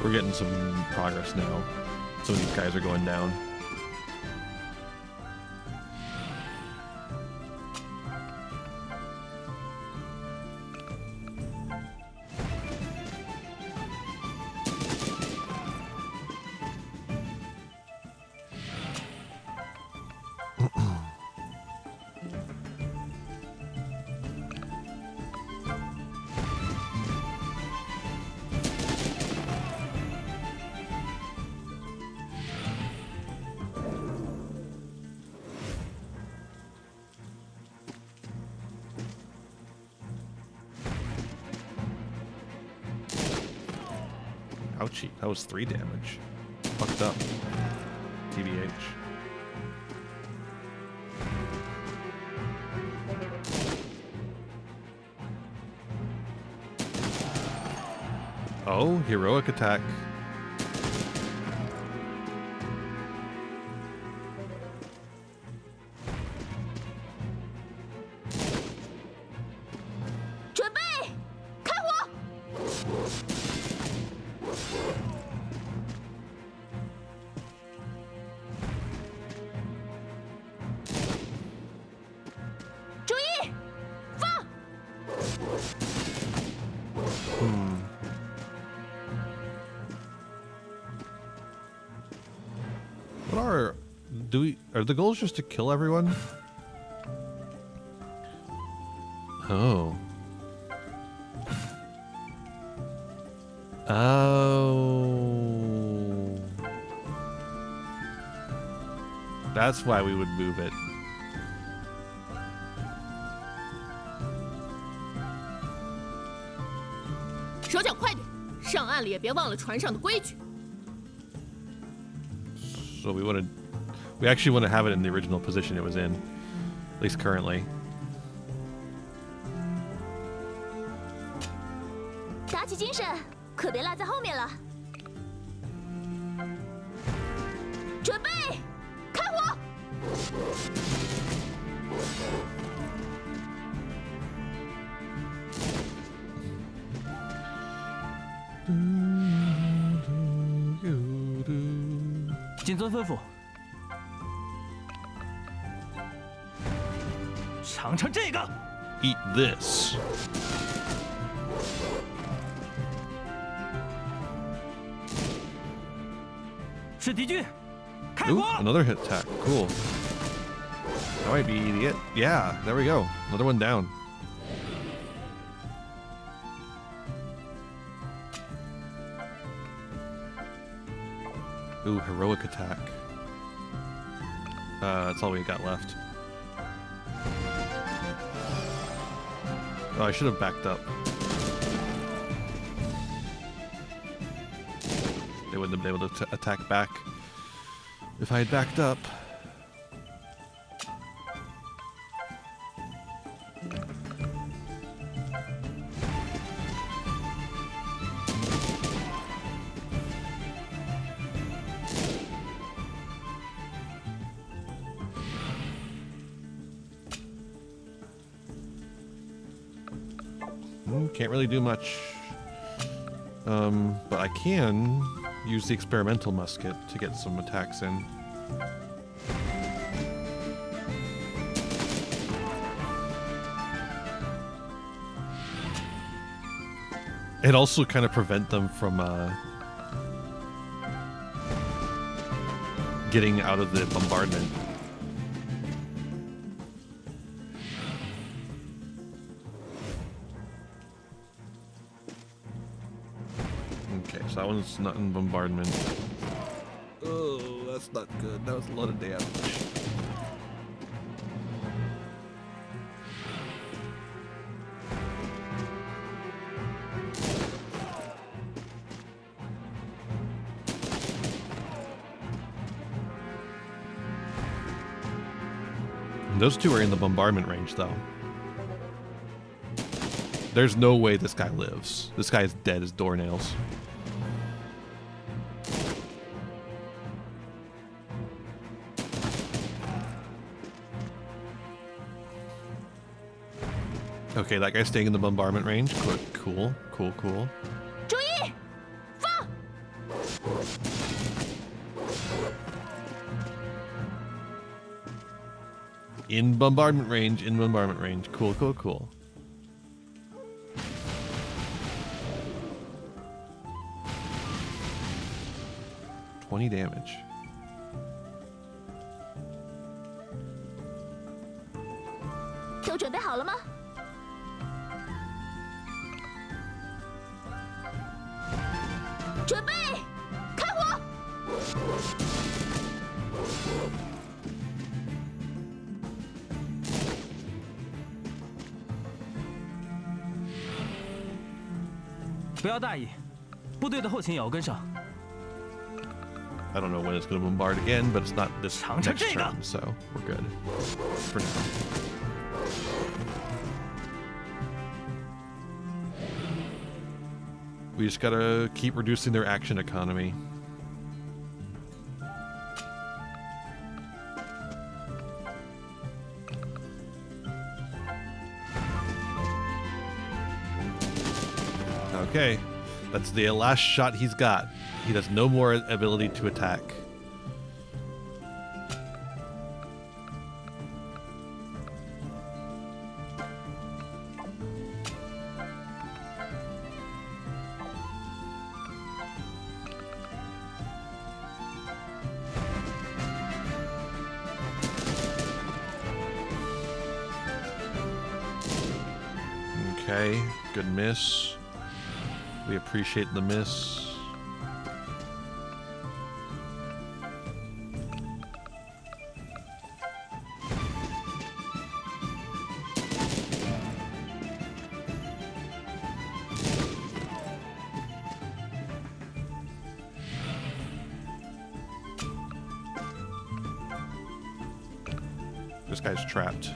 ！We're getting some progress now. Some of these guys are going down. Ouchie, that was 3 damage. Fucked up. TBH. Oh, heroic attack. Are the goals just to kill everyone? Oh. Oh. That's why we would move it. 手脚快点，上岸了也别忘了船上的规矩。 So we actually want to have it in the original position it was in, at least currently. 打起精神，可别落在后面了。准备，开火！谨遵吩咐。 尝尝这个 Eat this. 是敌军，开 Ooh, 火！ another hit attack. Cool. That might be it. Yeah, there we go. Another one down. Ooh, heroic attack. That's all we got left. Oh, I should have backed up. they wouldn't have been able to attack back if I had backed up. Can't really do much. But I can use the experimental musket to get some attacks in. It also kind of prevent them from getting out of the bombardment. Okay, so that one's not in bombardment. Oh, that's not good. That was a lot of damage. Those two are in the bombardment range, though. There's no way this guy lives. This guy is dead as doornails. Okay, that guy's staying in the bombardment range. Cool, cool, cool. 注意，放！ In bombardment range, in bombardment range. Cool, cool, cool. $20 damage.都准备好了吗？准备，开火！ 不要大意，部队的后勤也要跟上。 I don't know when it's going to bombard again, but it's not this Chang next Chang turn, so we're good for now. We just gotta keep reducing their action economy. Okay, that's the last shot he's got. He has no more ability to attack. Okay, good miss. We appreciate the miss. This guy's trapped.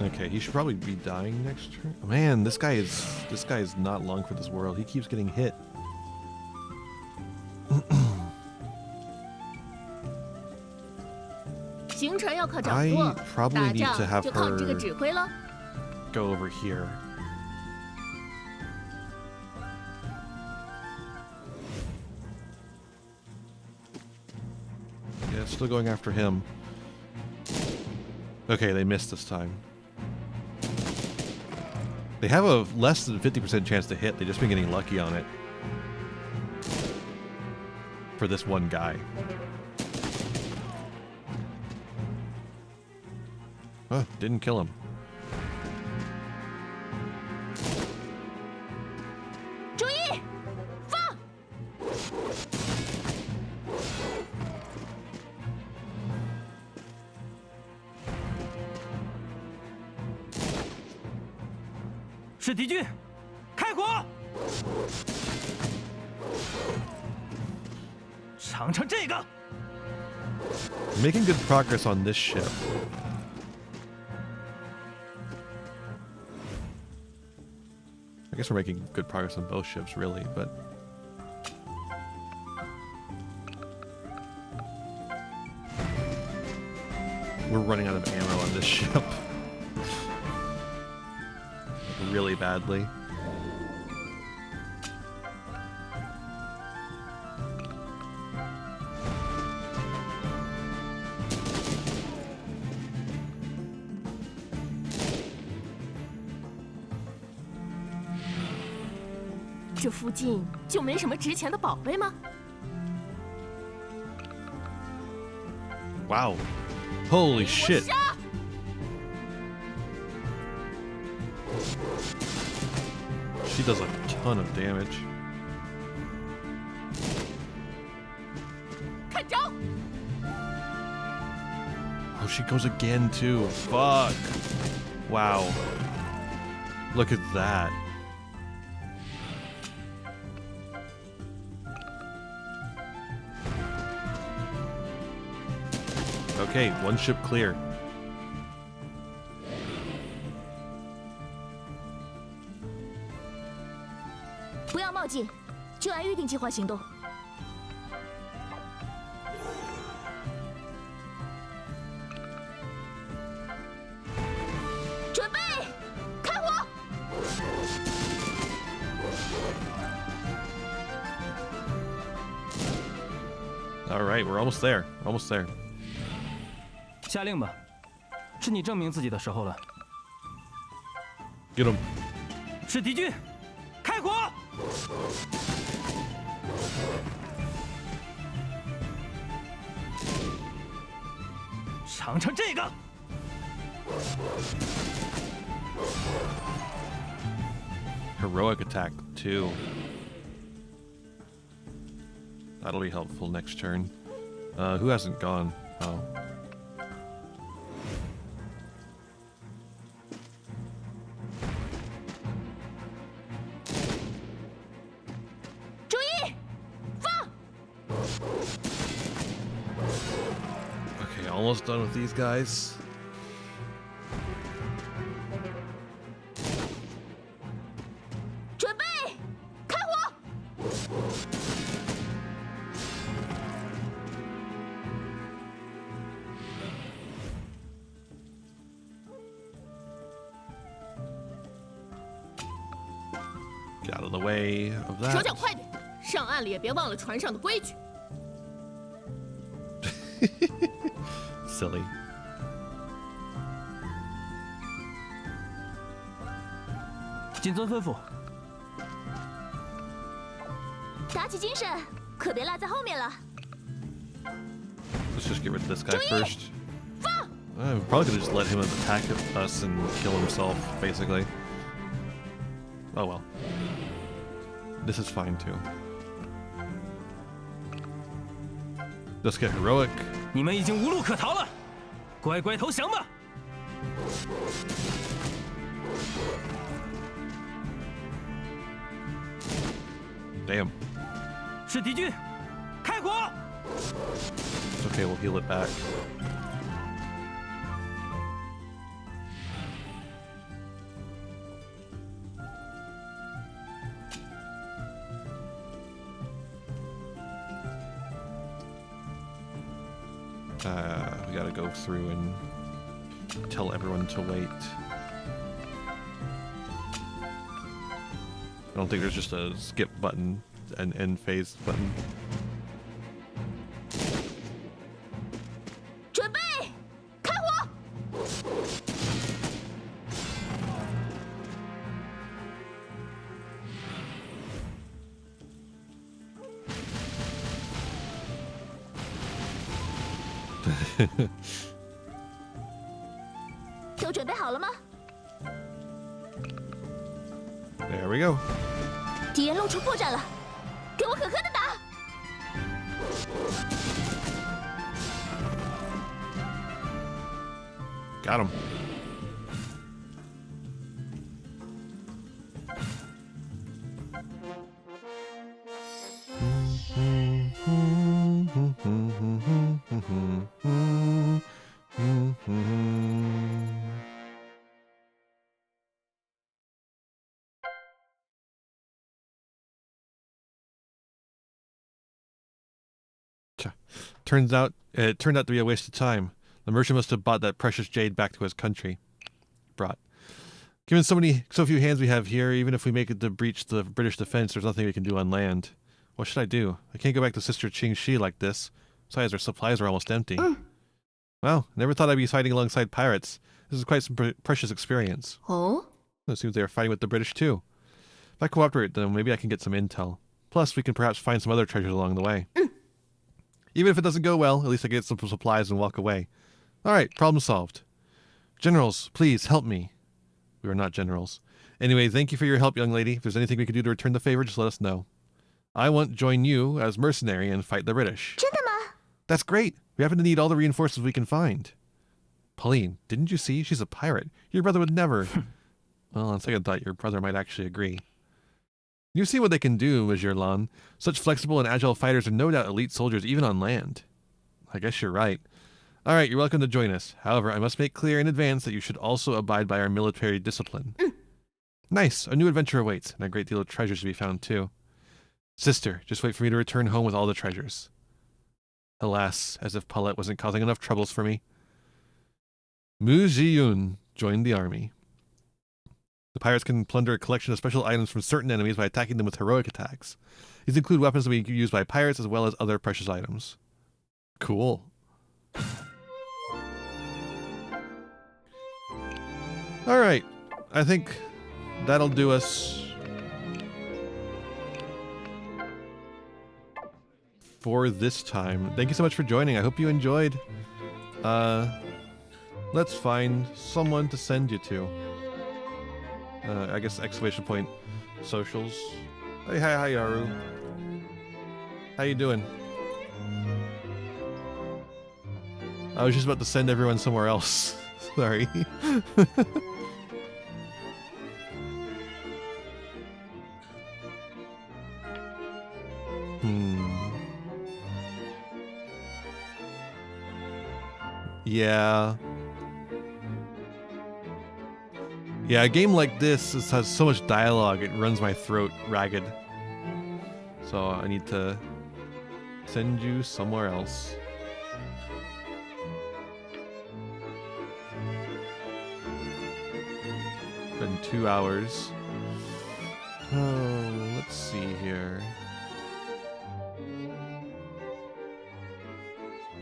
Okay, he should probably be dying next turn. Man, this guy is not long for this world. He keeps getting hit. I probably need to have her go over here. Yeah, it's still going after him. Okay, they missed this time. They have a less than 50% chance to hit. They've just been getting lucky on it. For this one guy. Oh, didn't kill him. 是敌军，开火！尝尝这个。 Making good progress on this ship. I guess we're making good progress on both ships, really, but... We're running out of ammo on this ship. Really badly. “这附近就没什么值钱的宝贝吗？” Wow. Holy shit. She does a ton of damage. 看招！ Oh, she goes again too. Fuck. Wow. Look at that. Okay, one ship clear. 不要冒进，就按预定计划行动。准备，开火！ All right, we're almost there. Almost there. 下令吧，是你证明自己的时候了。 Get him. 是敌军，开火！尝尝这个。 Heroic attack too. That'll be helpful next turn. Who hasn't gone? Oh. 注意，放！ Okay, almost done with these guys. 准备，开火！ Get out of the way of 手 that. 脚快点，上岸了也别忘了船上的规矩。 Silly. 谨遵吩咐。 打起精神，可别落在后面了。 Let's just get rid of this guy first. We're probably gonna just let him attack us and kill himself, basically. Oh well. This is fine too. Let's get heroic. 你们已经无路可逃了，乖乖投降吧！ Damn. 是敌军，开火！ It's okay, we'll heal it back. We gotta go through and tell everyone to wait. I don't think there's just a skip button and end phase button. 准备，开火！ 都准备好了吗？ There we go. 敌人露出破绽了，给我狠狠的打！ Got him. It turned out to be a waste of time. The merchant must have bought that precious jade back to his country. Brought. Given so few hands we have here, even if we make it to breach the British defense, there's nothing we can do on land. What should I do? I can't go back to Sister Qingxi like this. Besides, our supplies are almost empty. Well, never thought I'd be fighting alongside pirates. This is quite some precious experience. Oh? It seems they are fighting with the British too. If I cooperate, then maybe I can get some intel. Plus, we can perhaps find some other treasures along the way. Even if it doesn't go well, at least I get some supplies and walk away. Alright, problem solved. Generals, please help me. We are not generals. Anyway, thank you for your help, young lady. If there's anything we can do to return the favor, just let us know. I want to join you as mercenary and fight the British. 真的吗？ That's great. We happen to need all the reinforcements we can find. Pauline, didn't you see? She's a pirate. Your brother would never... Well, on second thought, your brother might actually agree. You've seen what they can do, Monsieur Lan. Such flexible and agile fighters are no doubt elite soldiers, even on land. I guess you're right. All right, you're welcome to join us. However, I must make clear in advance that you should also abide by our military discipline. Nice. A new adventure awaits, and a great deal of treasures to be found, too. Sister, just wait for me to return home with all the treasures. Alas, as if Paulette wasn't causing enough troubles for me. Mu Ziyun joined the army. The pirates can plunder a collection of special items from certain enemies by attacking them with heroic attacks. These include weapons that can be used by pirates as well as other precious items. Cool. Alright, I think that'll do us for this time. Thank you so much for joining. I hope you enjoyed. Let's find someone to send you to. I guess exclamation point socials. Hey, hi, Yaru. How you doing? I was just about to send everyone somewhere else. Sorry. Yeah. Yeah, a game like this has so much dialogue, it runs my throat ragged. So I need to send you somewhere else. Been 2 hours. Oh, let's see here.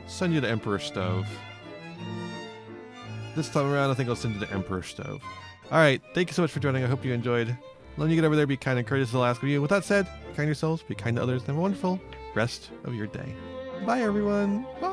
Send you to Emperor Stove. This time around, I think I'll send you to Emperor Stove. Alright, thank you so much for joining. I hope you enjoyed. Let me get over there, be kind and courteous to the last of you. With that said, be kind to yourselves, be kind to others, and have a wonderful rest of your day. Bye, everyone. Bye.